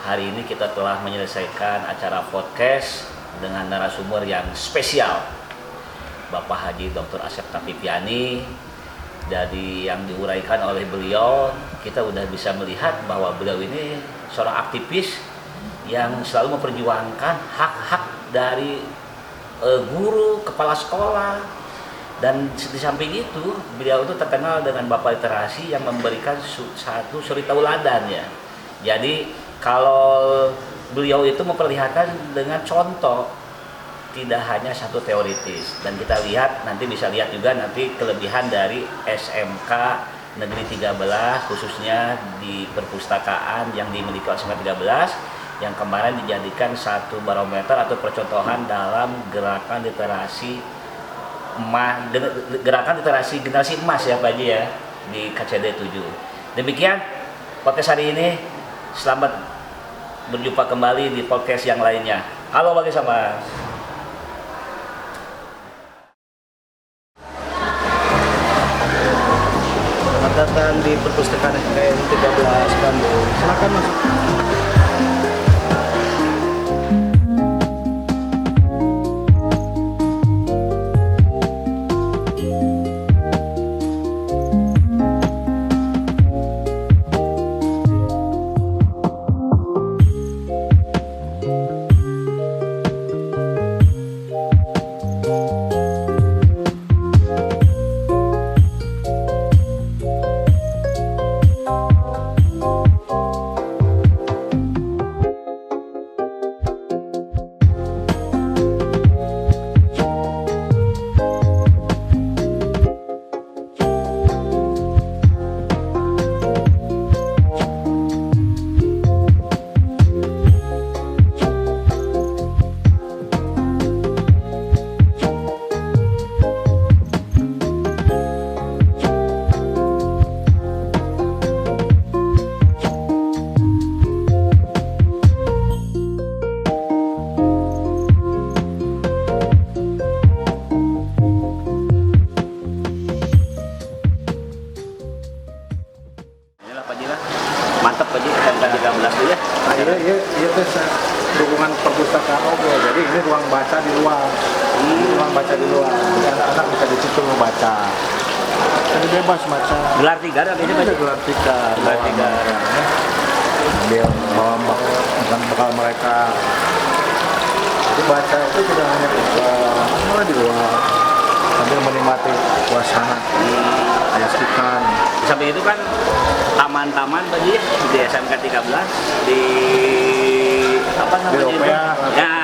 hari ini kita telah menyelesaikan acara podcast dengan narasumber yang spesial, Bapak Haji Dr. Asep Tapipiani. Dari yang diuraikan oleh beliau, kita udah bisa melihat bahwa beliau ini seorang aktivis yang selalu memperjuangkan hak-hak dari guru, kepala sekolah. Dan di samping itu, beliau itu terkenal dengan Bapak Literasi yang memberikan satu suri tauladan ya. Jadi kalau beliau itu memperlihatkan dengan contoh, tidak hanya satu teoritis. Dan kita lihat, nanti bisa lihat juga nanti kelebihan dari SMK Negeri 13, khususnya di perpustakaan yang dimiliki oleh SMK 13, yang kemarin dijadikan satu barometer atau percontohan dalam gerakan literasi emas, gerakan literasi generasi emas ya Pak Haji ya, di KCD 7. Demikian podcast hari ini, selamat berjumpa kembali di podcast yang lainnya. Halo Wargi Sambas. Selamat datang di perpustakaan SKN 13 Bandung. Silakan masuk. Mantap Pak Haji, SMK 13 dulu ya. Nah, iya teh dukungan perpustakaan oke. Jadi ini ruang baca di luar. Ruang baca di luar. Jadi anak-anak bisa di situ membaca. Jadi bebas baca. Gelar 3 ada ini Pak Haji? Gelar 3. Gelar 3. Dia bawa bukan bekal mereka. Jadi baca itu tidak hanya di luar, sambil menikmati suasana, menyaksikan. Sampai itu kan taman-taman tadi di SMK 13 di apa Di namanya itu? OPA. Ya.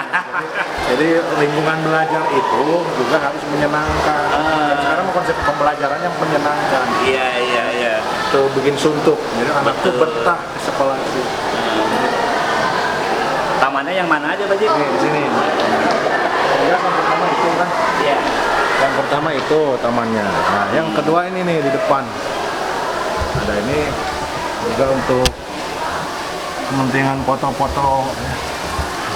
Jadi lingkungan belajar itu juga harus menyenangkan. Dan sekarang konsep pembelajarannya menyenangkan. Iya iya iya. Tuh bikin suntuk. Jadi anak tuh Betul. betah di sekolah itu. Tamannya yang mana aja Pak Haji? Nih di sini. Ya, yang pertama itu kan. Iya. Yang pertama itu tamannya. Nah, yang kedua ini nih di depan. Ada ini juga untuk kepentingan foto-foto.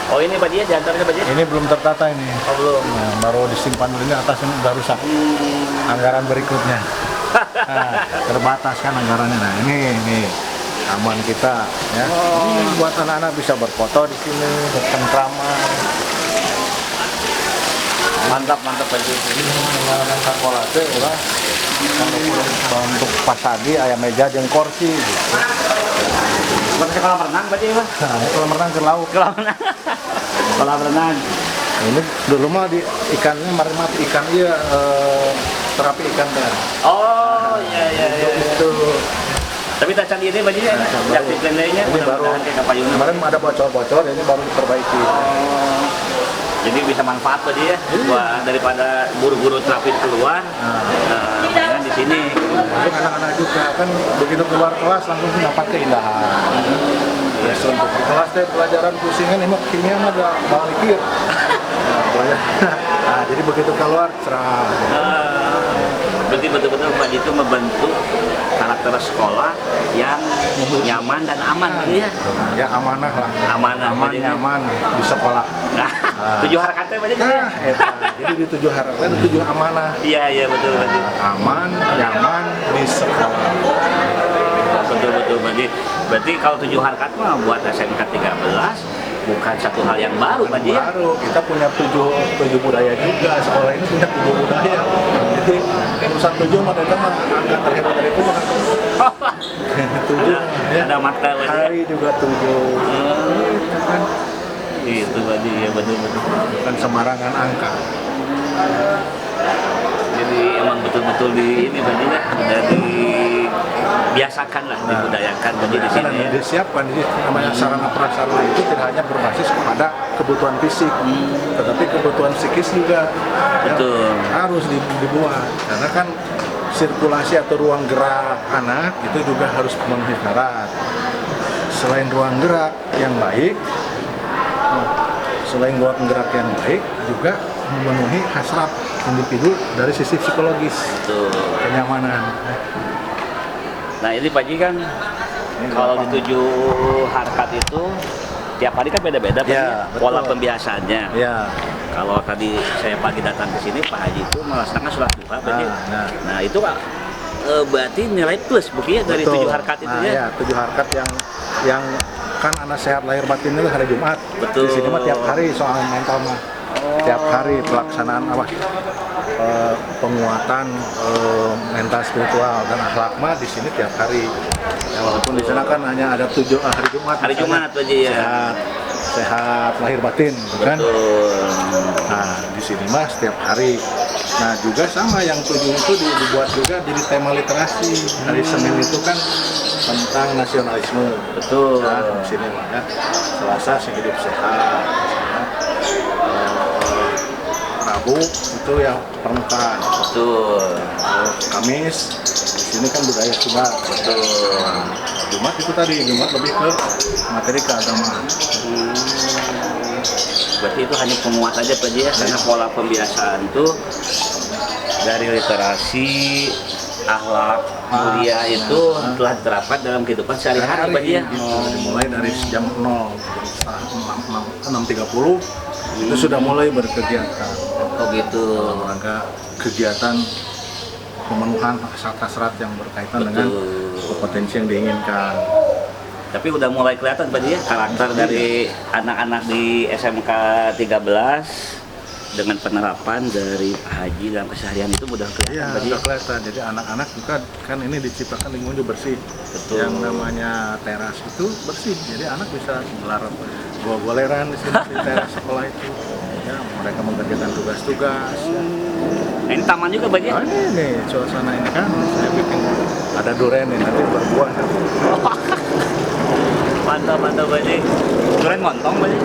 Oh ini Pak Haji ya, diantaranya Pak Haji? Ini belum tertata ini. Oh belum. Nah, baru disimpan dulu, ini atas ini udah rusak. Anggaran berikutnya. Nah, terbatas kan anggarannya. Nah, ini taman kita ya. Ini buat anak-anak bisa berfoto di sini, bercengkrama. Mantap mantap Pak Haji. Dengan sekolah teh ulah kalau untuk pasagi ayam meja jeung kursi. Bukan sekolah renang Pak Haji Pak? Nah, kalau merenang ke laut. Sekolah renang. Sekolah renang. Ini dulu mah di ikannya mati ikan iya terapi ikan teh. Oh iya iya iya. Itu Tapi tak canggih ini Pak Haji ya? baru. Aktif lainnya Ini baru. Kemarin ada bocor-bocor, ini baru diperbaiki. Oh. Jadi bisa manfaat Pak Haji ya? Buat daripada buru-buru terapi keluar. Nah, di sini. Untuk anak-anak juga kan begitu keluar kelas langsung mendapat keindahan. Ya, untuk kelas teh pelajaran pusingan emang kimia mah ada balikir. Nah, jadi begitu keluar cerah. Berarti betul-betul Pak Haji itu membentuk karakter sekolah yang nyaman dan aman Pak Haji ya? Ya amanah lah. Amanah, Aman, Pak Haji. nyaman di sekolah. Nah, 7 harakatnya Pak Haji ya? Nah, jadi di 7 harapan, di 7 amanah. Iya, iya betul Pak Haji. Aman, nyaman di sekolah. Betul-betul Pak Haji. Berarti kalau 7 harakat mah buat SMK 13 bukan satu hal yang baru Pak Haji ya? Baru kita punya tujuh budaya juga, sekolah ini punya 7 budaya. Jadi urusan 7 mah datang mah angka terhebat dari itu mah 7 ya. Ada mata Pak Haji. Hari juga 7. Itu kan Itu Pak Haji ya betul-betul. bukan sembarangan angka. Jadi emang betul-betul di ini Pak Haji ya, udah dibiasakan lah, dibudayakan Pak Haji di Kan sini ya. disiapkan jadi namanya sarana prasarana itu tidak hanya berbasis kepada kebutuhan fisik, tetapi kebutuhan psikis juga ya, Betul. harus dibuat karena kan sirkulasi atau ruang gerak anak itu juga harus memenuhi syarat. Selain ruang gerak yang baik, selain ruang gerak yang baik juga memenuhi hasrat individu dari sisi psikologis, Betul. kenyamanan. Nah ini Pak Haji kan kalau di 7 harkat itu tiap hari kan beda-beda Pak Haji, Ya, betul. pola pembiasaannya. Ya, Kalau tadi saya pagi datang ke sini Pak Haji itu melaksanakan sholat duha Pak Haji. nah. Nah itu Pak berarti nilai plus begitu ya dari betul. 7 harkat itu Nah, ya. ya 7 harkat yang kan anak sehat lahir batin itu hari Jumat. Betul. Di sini mah tiap hari soal mental mah. Tiap hari pelaksanaan apa? Penguatan mental spiritual dan akhlak mah di sini tiap hari. Ya, walaupun di sana kan hanya ada 7 hari Jumat. Hari misalnya. Jumat Pak Haji ya. Sehat lahir batin, gitu kan? Betul. Nah, di sini mah setiap hari. Nah, juga sama yang 7 itu dibuat juga jadi tema literasi. Hari Senin itu kan tentang nasionalisme. Betul. Nah, di sini mah ya. Selasa sih hidup sehat. Rabu itu yang permukaan. Betul. Kamis di sini kan budaya sunat. Betul. Jumat itu tadi, Jumat lebih ke materi keagamaan. Berarti itu hanya penguat aja Pak Haji ya, karena pola pembiasaan itu dari literasi, akhlak, mulia itu telah diterapkan dalam kehidupan sehari-hari Pak Haji ya. Gitu. Dimulai dari jam 0, 6.30 itu sudah mulai berkegiatan. Oh gitu. Olahraga, kegiatan pemenuhan hasrat-hasrat yang berkaitan dengan kompetensi yang diinginkan. Tapi udah mulai kelihatan Pak Haji ya karakter dari anak-anak di SMK 13 dengan penerapan dari Pak Haji dalam keseharian itu mudah kelihatan Iya, Pak Haji. udah kelihatan. Jadi anak-anak juga kan ini diciptakan lingkungan juga bersih. Betul. Yang namanya teras itu bersih. Jadi anak bisa gelar gol-goleran di sini di teras sekolah itu. Ya, mereka mengerjakan tugas-tugas. Ya. Nah, ini taman juga Pak Haji. Nah, ini suasana ini kan saya bikin ada duren ini nanti berbuah. Mantap Pak Haji. Durian montong Pak Haji.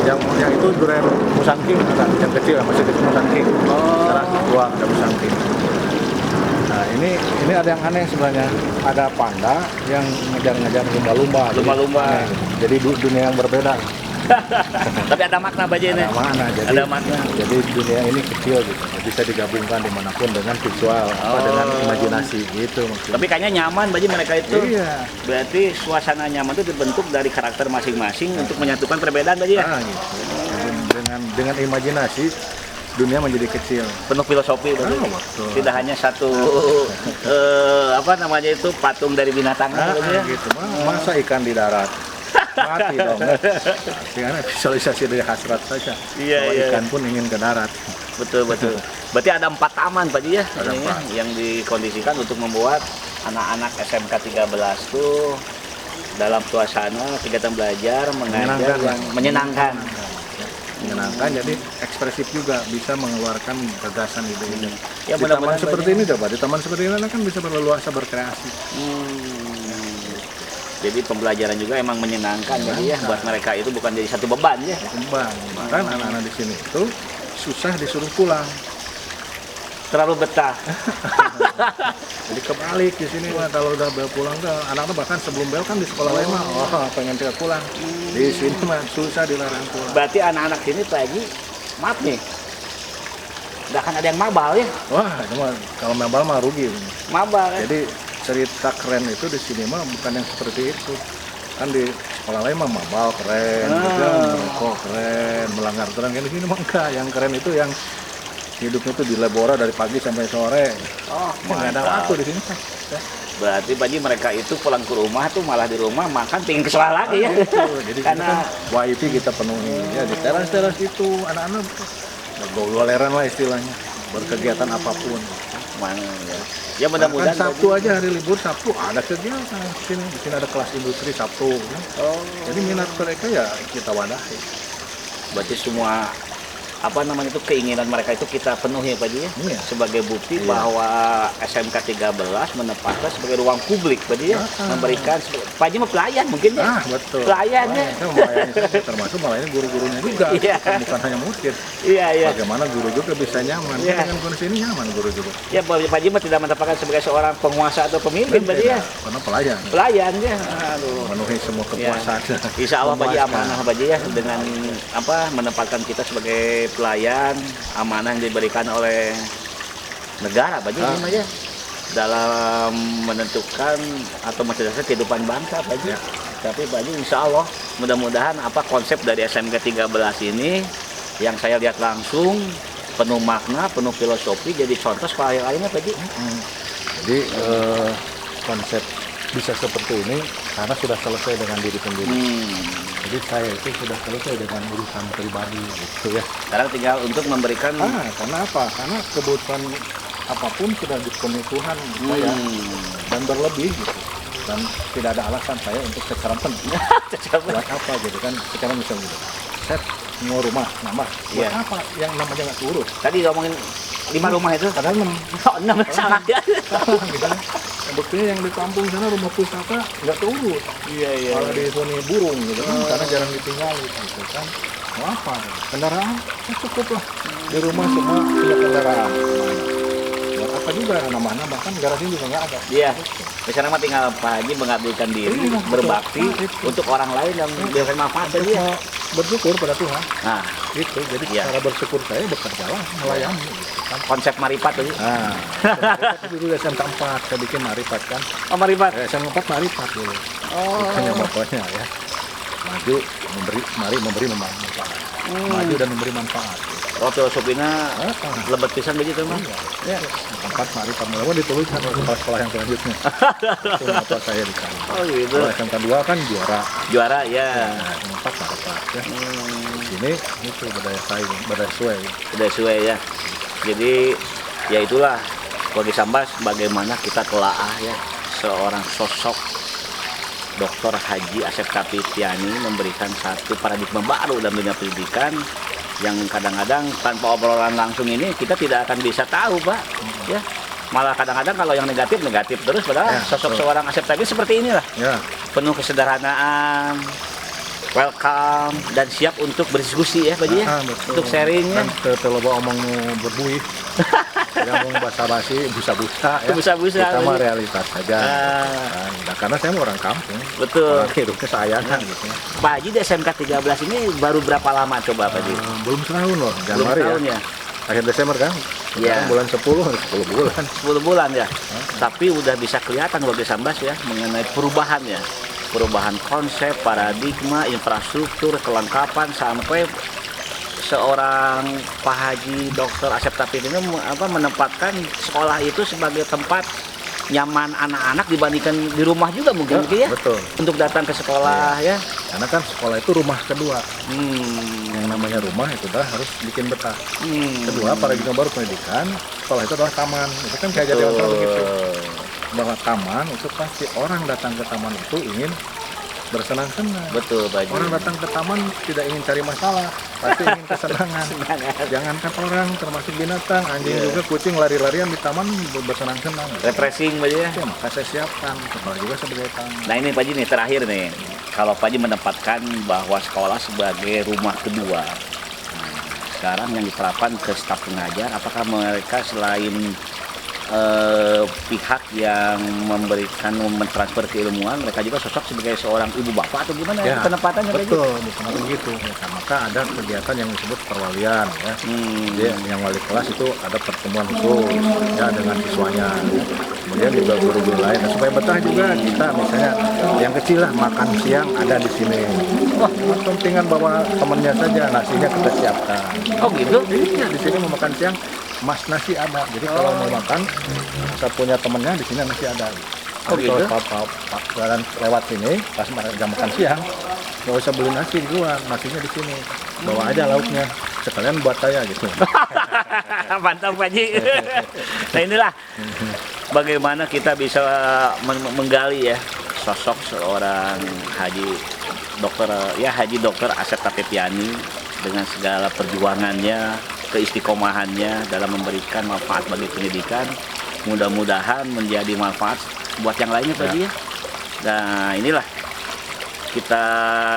Yang itu duren musangking, ada yang kecil masih kecil musangking. Sekarang tua ada musangking. Nah ini ada yang aneh sebenarnya. Ada panda yang ngejar-ngejar lumba-lumba. Lumba-lumba. Jadi dunia yang berbeda. Tapi ada makna Pak Haji ini. Ada makna. Jadi, Ada makna. Jadi dunia ini kecil gitu. Bisa digabungkan dimanapun dengan visual, dengan imajinasi gitu maksudnya. Tapi kayaknya nyaman Pak Haji mereka itu. Iya. Berarti suasana nyaman itu dibentuk dari karakter masing-masing untuk menyatukan perbedaan Pak Haji ya. Ah, gitu. Dengan imajinasi dunia menjadi kecil. Penuh filosofi Pak Haji. Betul. Tidak hanya satu apa namanya itu patung dari binatang Pak Haji ya. Gitu. Masa ikan di darat? Mati dong. Karena visualisasi dari hasrat saja. Iya, Bahwa iya. ikan pun ingin ke darat. Betul. Berarti ada 4 taman Pak Haji ya Ada ini 4. yang dikondisikan untuk membuat anak-anak SMK 13 tuh dalam suasana kegiatan belajar mengajar yang menyenangkan. Menyenangkan, jadi ekspresif juga, bisa mengeluarkan gagasan ide-ide. Ya, Di mudah-mudahan taman seperti banyak. ini coba, di taman seperti ini anak kan bisa berleluasa berkreasi. Jadi pembelajaran juga emang menyenangkan jadi ya buat mereka itu bukan jadi satu beban ya. Kembang, bahkan anak-anak di sini itu susah disuruh pulang. Terlalu betah. Jadi kebalik di sini mah kalau udah bel pulang ke anak-anak bahkan sebelum bel kan di sekolah lain mah pengen cepat pulang. Di sini mah susah dilarang pulang. Berarti anak-anak ini Pak Haji, maaf nih, nggak akan ada yang mabal ya? Wah, cuma kalau mabal mah rugi. Mabal kan? Jadi cerita keren itu di sini mah bukan yang seperti itu. Kan di sekolah lain mah mabal keren, juga merokok keren, melanggar aturan. Kan di sini mah enggak. Yang keren itu yang hidupnya itu di labora dari pagi sampai sore. Oh, Nggak ada mantap. waktu di sini. Ya. Berarti Pak Haji mereka itu pulang ke rumah tuh malah di rumah makan pingin ke sekolah lagi ya? Jadi Karena kan WiFi kita penuhi ya di teras-teras itu anak-anak goleran lah istilahnya berkegiatan apapun. mana ya? Ya Bahkan mudah-mudahan Sabtu aja hari libur Sabtu ada kegiatan di sini ada kelas industri Sabtu. Ya. Oh, Jadi minat mereka ya kita wadahi. berarti semua apa namanya itu keinginan mereka itu kita penuhi Pak Haji ya? Iya. Sebagai bukti Iya. bahwa SMK 13 menempatkan sebagai ruang publik Pak Haji ya? Memberikan Pak Haji mah pelayan mungkin ya? Ah betul. Pelayan ya? Kita melayani saja, termasuk melayani guru-gurunya juga. Iya. Bukan hanya murid. Iya iya. Bagaimana guru juga bisa nyaman. Iya. Dengan kondisi ini nyaman guru juga. Ya Pak Haji mah tidak menempatkan sebagai seorang penguasa atau pemimpin Pak Haji ya? Karena pelayan. Pelayan ya. Aduh. Memenuhi semua kepuasan. Insya Allah Pak Haji Memuaskan. amanah Pak Haji ya dengan apa menempatkan kita sebagai pelayan amanah yang diberikan oleh negara Pak Haji ini mah ya dalam menentukan atau mencerdaskan kehidupan bangsa Pak Haji. Ya. Tapi Pak Haji Insya Allah mudah-mudahan apa konsep dari SMK 13 ini yang saya lihat langsung penuh makna, penuh filosofi jadi contoh sekolah yang lainnya Pak Haji. Jadi konsep bisa seperti ini karena sudah selesai dengan diri sendiri. Jadi saya itu sudah selesai dengan urusan pribadi gitu ya. Sekarang tinggal untuk memberikan Karena apa? Karena kebutuhan apapun sudah dipenuhi Tuhan saya dan berlebih gitu. Dan tidak ada alasan saya untuk sekarang penuh. Buat apa gitu kan? Sekarang misalnya gitu. Saya mau rumah nambah. Buat Iya. apa? Yang namanya nggak urus. tadi ngomongin 5 rumah itu. Padahal Oh, 6 salah ya. salah gitu kan. Buktinya yang di kampung sana rumah wisata nggak terurus. Iya Kalau di sini burung gitu kan, karena jarang ditinggali gitu kan. Mau apa? Kendaraan ya cukup lah. Di rumah semua punya kendaraan. Buat apa juga nambah-nambah kan garasi juga nggak ada. Iya. Sekarang mah tinggal Pak Haji mengabdikan diri, Iya, betul. berbakti Nah, itu. untuk orang lain yang memberikan manfaat Terus dia. mau bersyukur pada Tuhan. Nah, Gitu. Jadi Iya. cara bersyukur saya bekerjalah melayani. Gitu kan. konsep marifat tadi. Nah, itu dulu SMK 4 saya bikin marifat kan. Oh, marifat. SMK 4 marifat dulu. Oh. Bukannya bapaknya ya. Maju, memberi, mari memberi manfaat. Maju dan memberi manfaat. Oh, filosofina lebat pisan begitu mah. Ya, tempat mari kamu dituliskan oleh kepala sekolah yang selanjutnya. Itu mata saya di sana. Oh gitu. Kalau SMK 2 kan juara. Juara ya. Nah, tempat dapat ya. Di sini itu berdaya saing, berdaya sesuai. Udah sesuai ya. Jadi ya itulah bagi Sambas bagaimana kita telaah ya seorang sosok Dr. Haji Asep Kapitiani memberikan satu paradigma baru dalam dunia pendidikan yang kadang-kadang tanpa obrolan langsung ini kita tidak akan bisa tahu, Pak. Ya. Malah kadang-kadang kalau yang negatif terus padahal Ya, sosok betul. seorang Asep tadi seperti inilah. Ya, Penuh kesederhanaan, welcome dan siap untuk berdiskusi ya, Pak Ji ya. betul. Untuk sharingnya. Kan teloba omong berbuih. Yang mau basa-basi busa-busa ya. Busa-busa, Kita mah betul. realitas saja. Ah. Nah, karena saya mau orang kampung. Betul. Orang hidupnya sayangan gitu ya. Pak Haji di SMK 13 ini baru berapa lama coba Pak Haji? Belum setahun loh, Belum Januari tahun ya. ya. Akhir Desember kan? Iya. Sekarang bulan 10 bulan. 10 bulan ya. Tapi udah bisa kelihatan bagi Sambas ya mengenai perubahan ya. Perubahan konsep, paradigma, infrastruktur, kelengkapan sampai seorang Pak Haji Dr. Asep Tapir ini menempatkan sekolah itu sebagai tempat nyaman anak-anak dibandingkan di rumah juga mungkin gitu ya. Betul. Untuk datang ke sekolah ya. Karena kan sekolah itu rumah kedua. Hmm. Yang namanya rumah itu dah harus bikin betah. Hmm. Kedua, paradigma baru pendidikan, sekolah itu adalah taman. Itu kan kayak jadi orang begitu. Bahwa taman itu pasti orang datang ke taman itu ingin bersenang-senang. Betul Pak Haji. Orang datang ke taman tidak ingin cari masalah, pasti ingin kesenangan. Jangankan orang, termasuk binatang, anjing juga, kucing lari-larian di taman bersenang-senang. Refreshing Pak Haji ya. Itu maka saya siapkan, sekolah juga sebagai taman. Nah ini Pak Haji nih terakhir nih, kalau Pak Haji menempatkan bahwa sekolah sebagai rumah kedua, nah, sekarang yang diterapkan ke staf pengajar, apakah mereka selain pihak yang memberikan mentransfer keilmuan, mereka juga sosok sebagai seorang ibu bapak atau gimana ya, penempatannya Pak Haji? betul, bukan begitu. Ya, maka ada kegiatan yang disebut perwalian ya. Jadi yang wali kelas itu ada pertemuan khusus ya dengan siswanya. Kemudian juga guru-guru lain. Nah, supaya betah juga kita misalnya yang kecil lah makan siang ada di sini. Wah, pentingan bawa temannya saja, nasinya kita siapkan. Oh gitu? Iya, di sini mau makan siang, mas nasi ada. Jadi kalau mau makan, saya punya temennya di sini nasi ada. Oh, Jadi gitu? kalau jalan lewat sini, pas jam makan siang, nggak usah beli nasi di luar, nasinya di sini. Bawa aja lauknya, sekalian buat saya gitu. Mantap Pak Haji. Nah inilah bagaimana kita bisa menggali ya sosok seorang Haji Dr. Asep Kapitiani dengan segala perjuangannya, keistiqomahannya dalam memberikan manfaat bagi pendidikan. Mudah-mudahan menjadi manfaat buat yang lainnya Pak Haji ya. Nah inilah kita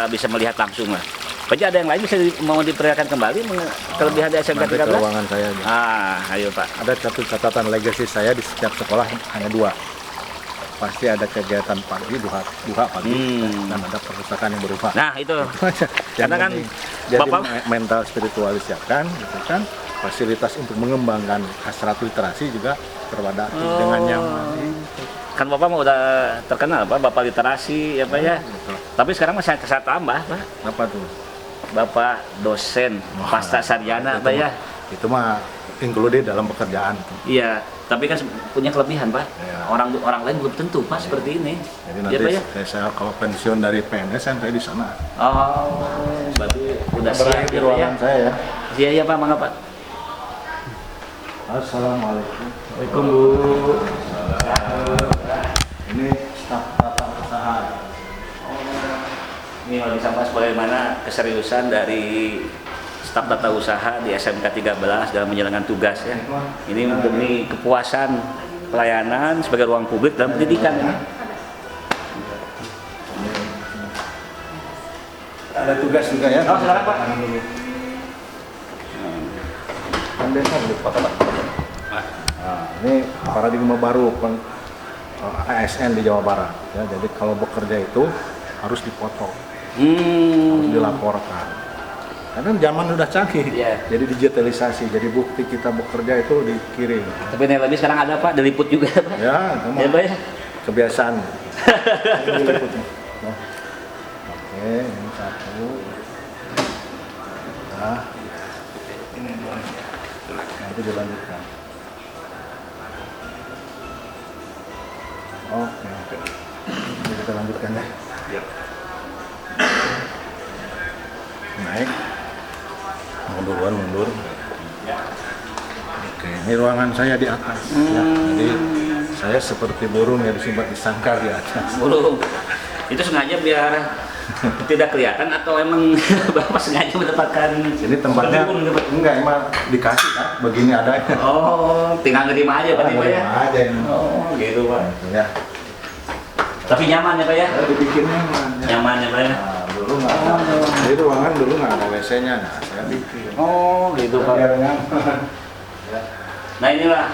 bisa melihat langsung lah. Pak Haji ada yang lain bisa mau diperlihatkan kembali kelebihan dari SMK Nanti ke 13? ruangan saya aja. Ayo Pak. Ada satu catatan legacy saya di setiap sekolah hanya 2. Pasti ada kegiatan pagi, duha pagi, dan ada perpustakaan yang berubah. Nah itu. Itu aja. Karena kan Jadi Bapak mental spiritual disiapkan, gitu kan. Fasilitas untuk mengembangkan hasrat literasi juga terwadati dengan nyaman. kan Bapak mah udah terkenal Bapak literasi ya Pak ya. Betul. Tapi sekarang masih saya tambah Pak. Apa tuh? Bapak dosen pasca sarjana Pak ya. Itu mah included dalam pekerjaan. Iya, tapi kan punya kelebihan Pak. Ya. Orang lain belum tentu Pak seperti ini. Jadi Ya, nanti Pak, ya? saya kalau pensiun dari PNS kan saya di sana. Oh, berarti udah siap Berakhir di gitu ya. ruangan saya ya. Iya Pak, mangga Pak. Assalamualaikum. Waalaikumsalam Bu. Ini staf tata usaha. Ini mau disampaikan bagaimana keseriusan dari staf tata usaha di SMK 13 dalam menjalankan tugas ya. Ini demi kepuasan pelayanan sebagai ruang publik dalam pendidikan ini. Ada tugas juga ya. Oh, silakan, Pak. Ambil Pak. Nah, ini paradigma baru ASN di Jawa Barat ya. Jadi kalau bekerja itu harus dipoto, harus dilaporkan. Karena zaman udah canggih, Iya. jadi digitalisasi, jadi bukti kita bekerja itu dikirim. Tapi ini lebih sekarang ada Pak, diliput juga Pak. Ya, itu mah Ya Pak ya. kebiasaan. Ini diliputnya. Nah, oke, ini satu. Nah, ini dua. itu dilanjutkan. Oke. Ini kita lanjutkan ya. Iya. Naik. Mundur. Ya. Oke, ini ruangan saya di atas. Ya. Jadi saya seperti burung yang disimpan di sangkar di atas. Belum. Itu sengaja biar tidak kelihatan atau emang Bapak sengaja mendapatkan Ini tempatnya enggak emang dikasih kan, begini ada. Oh, tinggal nerima aja Pak ya? Aja ini. Oh, gitu Pak. Ya. Tapi nyaman ya Pak ya? Dibikin nyaman. Ya. Nyaman ya Pak ya? Nah, dulu nggak ada. Jadi ruangan dulu nggak ada WC-nya, nah saya bikin. Oh, gitu Pak. Biar nyaman. Ya. Nah inilah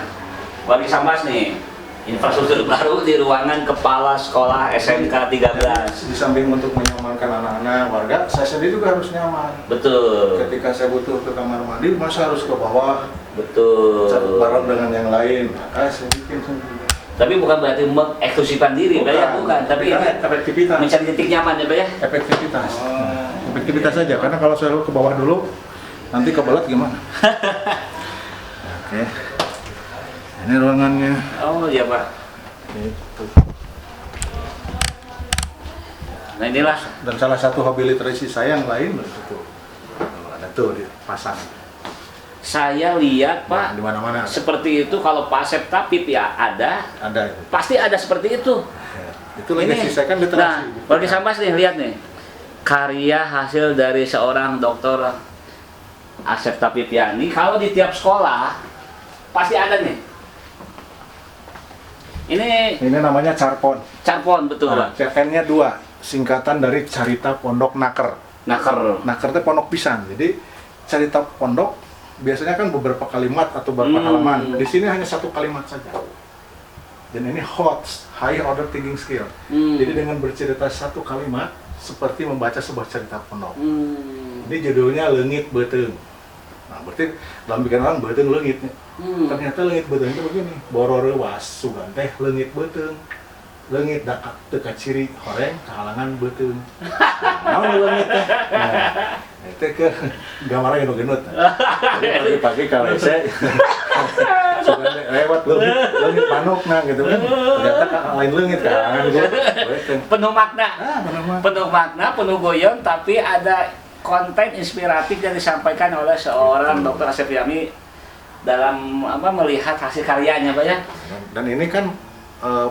Wali Sambas nih, infrastruktur baru di ruangan Kepala Sekolah SMK 13. Di samping untuk menyamankan anak-anak warga, saya sendiri juga harus nyaman. Betul, Ketika saya butuh ke kamar mandi, masa harus ke bawah, betul. bareng dengan yang lain, maka saya bikin sendiri. Tapi bukan berarti mengeksklusifkan diri, Pak ya? Bukan. Tapi Karena ini efektivitas. mencari titik nyaman ya Pak ya? Efektivitas. Efektivitas saja, karena kalau saya ke bawah dulu, nanti kebelat gimana? Oke. Ini ruangannya. Oh iya Pak. Gitu. Nah inilah. Dan salah satu hobi literasi saya yang lain itu tuh. Ada tuh dipasang. Saya lihat Pak, Di mana-mana ada. seperti itu kalau Pak Asep Tapip ya ada, Ada itu. pasti ada seperti itu. Ya. Itu lagi saya kan literasi. Nah, Wali Sambas nih, lihat nih. Karya hasil dari seorang dokter Asep Tapipiani, kalau di tiap sekolah pasti ada nih. Ini namanya Carpon. Carpon, betul Nah, Pak. N-nya 2, singkatan dari Carita Pondok Naker. Naker. Naker itu pondok pisan. Jadi Carita Pondok biasanya kan beberapa kalimat atau beberapa halaman. Di sini hanya satu kalimat saja. Dan ini HOTS, High Order Thinking Skill. Jadi dengan bercerita satu kalimat seperti membaca sebuah cerita pondok. Ini judulnya Leungit Beuteung. Nah, berarti dalam pikiran orang beuteung leungit. Ternyata leungit beuteung itu begini, bororeuwas sugan teh leungit beuteung. Leungit dakak teu ciri horeng kahalangan beuteung. Naon leungit teh? Nah, itu ke gambarnya genut-genut. Jadi pagi-pagi ka WC. Sugan teh lewat leungit manukna gitu kan. Ternyata lain leungit kahalangan beuteung. Penuh makna. Benar. Penuh makna, penuh guyon, tapi ada konten inspiratif yang disampaikan oleh seorang Dr. Asep Yami dalam melihat hasil karyanya Pak ya. Dan ini kan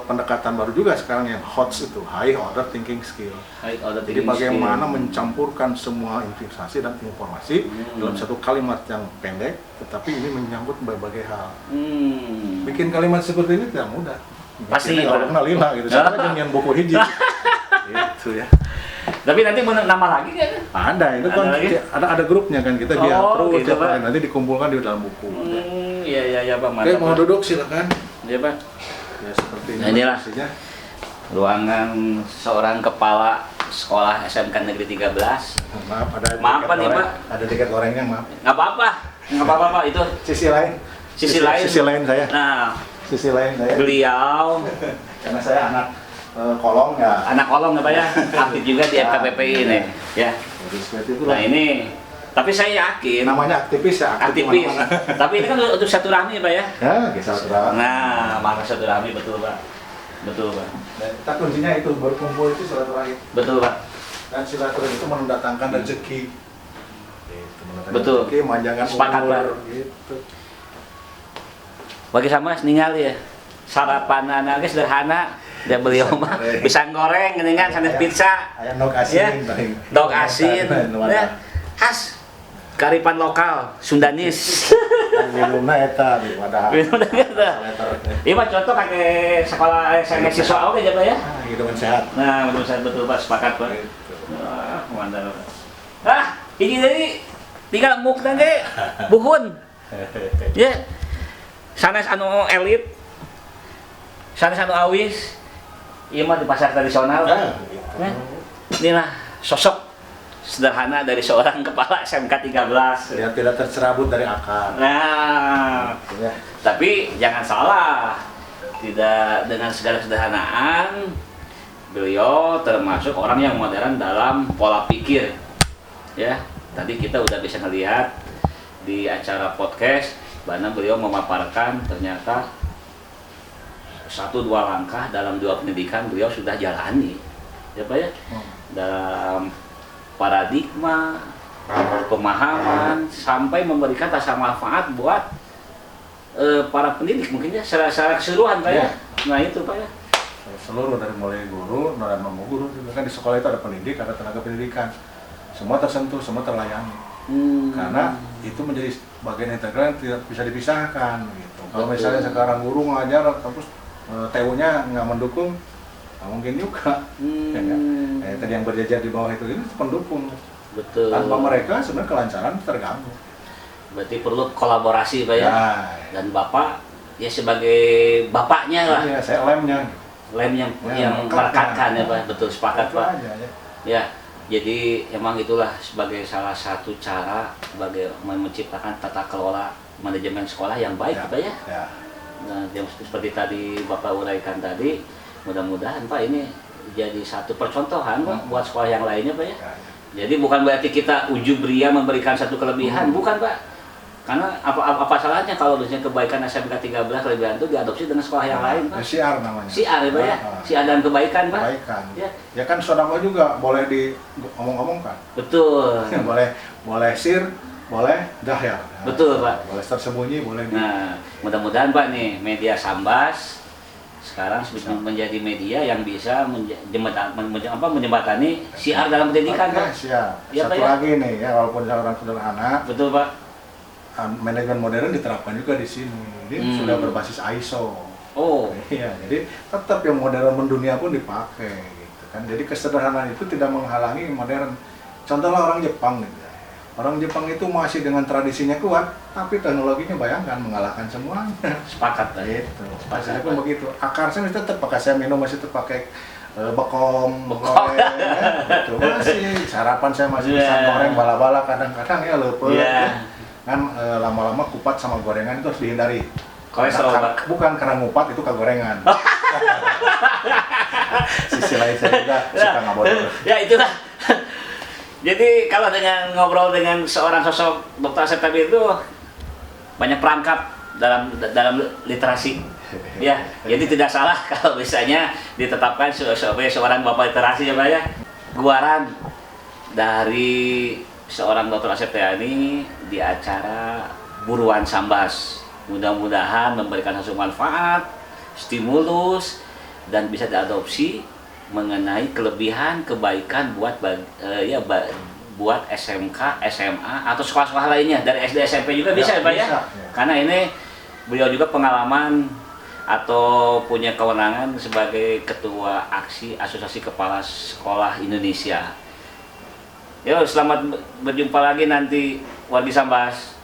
pendekatan baru juga sekarang yang HOTS itu, High Order Thinking Skill. Jadi bagaimana mencampurkan semua investasi dan informasi dalam satu kalimat yang pendek, tetapi ini menyangkut berbagai hal. Bikin kalimat seperti ini tidak mudah. Pasti kalau kenal lila gitu. Saya jangan buku hiji. Gitu ya. Tapi nanti mau nama lagi kan? Ada, itu kan ada grupnya kan kita biar terus gitu, Pak. nanti dikumpulkan di dalam buku. Iya Pak, Oke, mantap. mau duduk silakan. Iya Pak. Ya seperti ini. Nah, inilah isinya. ruangan seorang kepala sekolah SMK Negeri 13. Maaf, ada Maaf, tiket Pak, nih, goreng. Pak. Ada tiket gorengnya, maaf. Nggak apa-apa Pak, itu Sisi lain. Sisi lain. Sisi lain saya. Nah, Sisi lain saya. beliau Karena saya anak kolong ya. anak kolong ya Pak ya, aktif juga di FKPPI ini ya. Jadi seperti itu Nah ini, tapi saya yakin namanya aktivis ya. aktivis. Tapi ini kan untuk satu rahmi Pak ya. Ya, kisah terang. Nah, maka satu rahmi betul Pak. Betul Pak. Dan kita kuncinya itu berkumpul itu silaturahim. Betul Pak. Dan silaturahim itu mendatangkan rezeki. Gitu, mendatangkan Betul. Rezeki, manjangan Sepakat, umur. Pak. Gitu. Bagi sama ningali ya. Sarapan anaknya sederhana. Dia beliau mah pisang goreng, geningan sanes pizza. Ayam dog asin. Ya. paling. Dog asin. Ya. Khas karipan lokal Sundanis. Minumna eta di wadah. Minumna eta. Iya Pak, contoh kakek sekolah saya siswa oke aja Pak ya. Hidupan sehat. Nah, betul Pak, sepakat Pak. Wah, mantap Pak. Ini dari tinggal mukna ge buhun. Ya. Sanes anu elit. Sanes anu awis. Iya mah di pasar tradisional. Ya. Inilah sosok sederhana dari seorang kepala SMK 13. Yang tidak tercerabut dari akar. Nah, Ya. tapi jangan salah, tidak dengan segala kesederhanaan, beliau termasuk orang yang modern dalam pola pikir. Ya, tadi kita udah bisa ngelihat di acara podcast Karena beliau memaparkan ternyata 1-2 langkah dalam 2 pendidikan beliau sudah jalani, ya Pak ya, dalam paradigma, pemahaman, sampai memberikan rasa manfaat buat para pendidik mungkin ya, secara keseluruhan Pak ya. Nah itu Pak ya. Seluruh dari mulai guru dan non guru juga kan di sekolah itu ada pendidik, ada tenaga pendidikan, semua tersentuh, semua terlayani. Karena itu menjadi bagian integral yang tidak bisa dipisahkan gitu. Kalau misalnya sekarang guru ngajar terus TU-nya nggak mendukung, nggak mungkin juga. Ya, kan? Tadi yang berjajar di bawah itu pendukung. Betul. Tanpa mereka sebenarnya kelancaran terganggu. Berarti perlu kolaborasi Pak ya. Nah, Dan Bapak ya sebagai bapaknya lah. iya, saya lemnya. Lem yang Ya, merekatkan ya melekatnya. Pak, betul sepakat Itu Pak. aja, ya. Ya, jadi emang itulah sebagai salah satu cara sebagai menciptakan tata kelola manajemen sekolah yang baik Pak ya. Ya. Nah, yang seperti tadi Bapak uraikan tadi, mudah-mudahan Pak ini jadi satu percontohan Pak buat sekolah yang lainnya Pak ya. Ya, ya. Jadi bukan berarti kita ujubria memberikan satu kelebihan, bukan Pak. Karena apa salahnya kalau misalnya kebaikan SMK 13 kelebihan itu diadopsi dengan sekolah yang lain Pak. Siar namanya. Siar ya Pak ya, siar dan kebaikan Pak. Kebaikan. Ya. Ya kan sodako juga boleh diomong-omongkan. Betul. boleh sir, boleh dahyar. Nah, Betul, Pak. Boleh tersembunyi, boleh di. Nah, mudah-mudahan Pak nih media Sambas sekarang menjadi media yang bisa menjembatani siar dalam pendidikan Oke, Pak. siap. Ya, Satu Pak, ya. lagi nih ya, walaupun orang sederhana, Betul Pak. manajemen modern diterapkan juga di sini. Ini sudah berbasis ISO. Oh, Iya, jadi tetap yang modern mendunia pun dipakai gitu kan. Jadi kesederhanaan itu tidak menghalangi modern. Contohnya orang Jepang gitu. Orang Jepang itu masih dengan tradisinya kuat, tapi teknologinya bayangkan mengalahkan semuanya. sepakat Pak. Gitu. Sepakat, Saya pun Pak. begitu. Akar saya masih tetap pakai, saya minum masih tetap pakai bekom, Bekom. goreng, ya. Gitu masih. Sarapan saya masih bisa Yeah. goreng bala-bala kadang-kadang ya lepet. Yeah. Ya. Kan lama-lama kupat sama gorengan itu harus dihindari. Kolesterol, Karena- Pak. bukan karena ngupat, itu kegorengan. Sisi lain saya juga suka ngabodor. Ya itulah. Jadi kalau dengan ngobrol dengan seorang sosok Dr. Asep tadi itu banyak perangkap dalam literasi. Ya, jadi tidak salah kalau misalnya ditetapkan sebagai seorang bapak literasi ya Pak ya. Guaran dari seorang Dr. Asep Teani di acara Buruan Sambas. Mudah-mudahan memberikan hasil manfaat, stimulus, dan bisa diadopsi mengenai kelebihan kebaikan buat buat SMK, SMA atau sekolah-sekolah lainnya dari SD SMP juga bisa ya Pak ya. Bisa, ya. Karena ini beliau juga pengalaman atau punya kewenangan sebagai ketua aksi Asosiasi Kepala Sekolah Indonesia. Yo, selamat berjumpa lagi nanti wargi Sambas.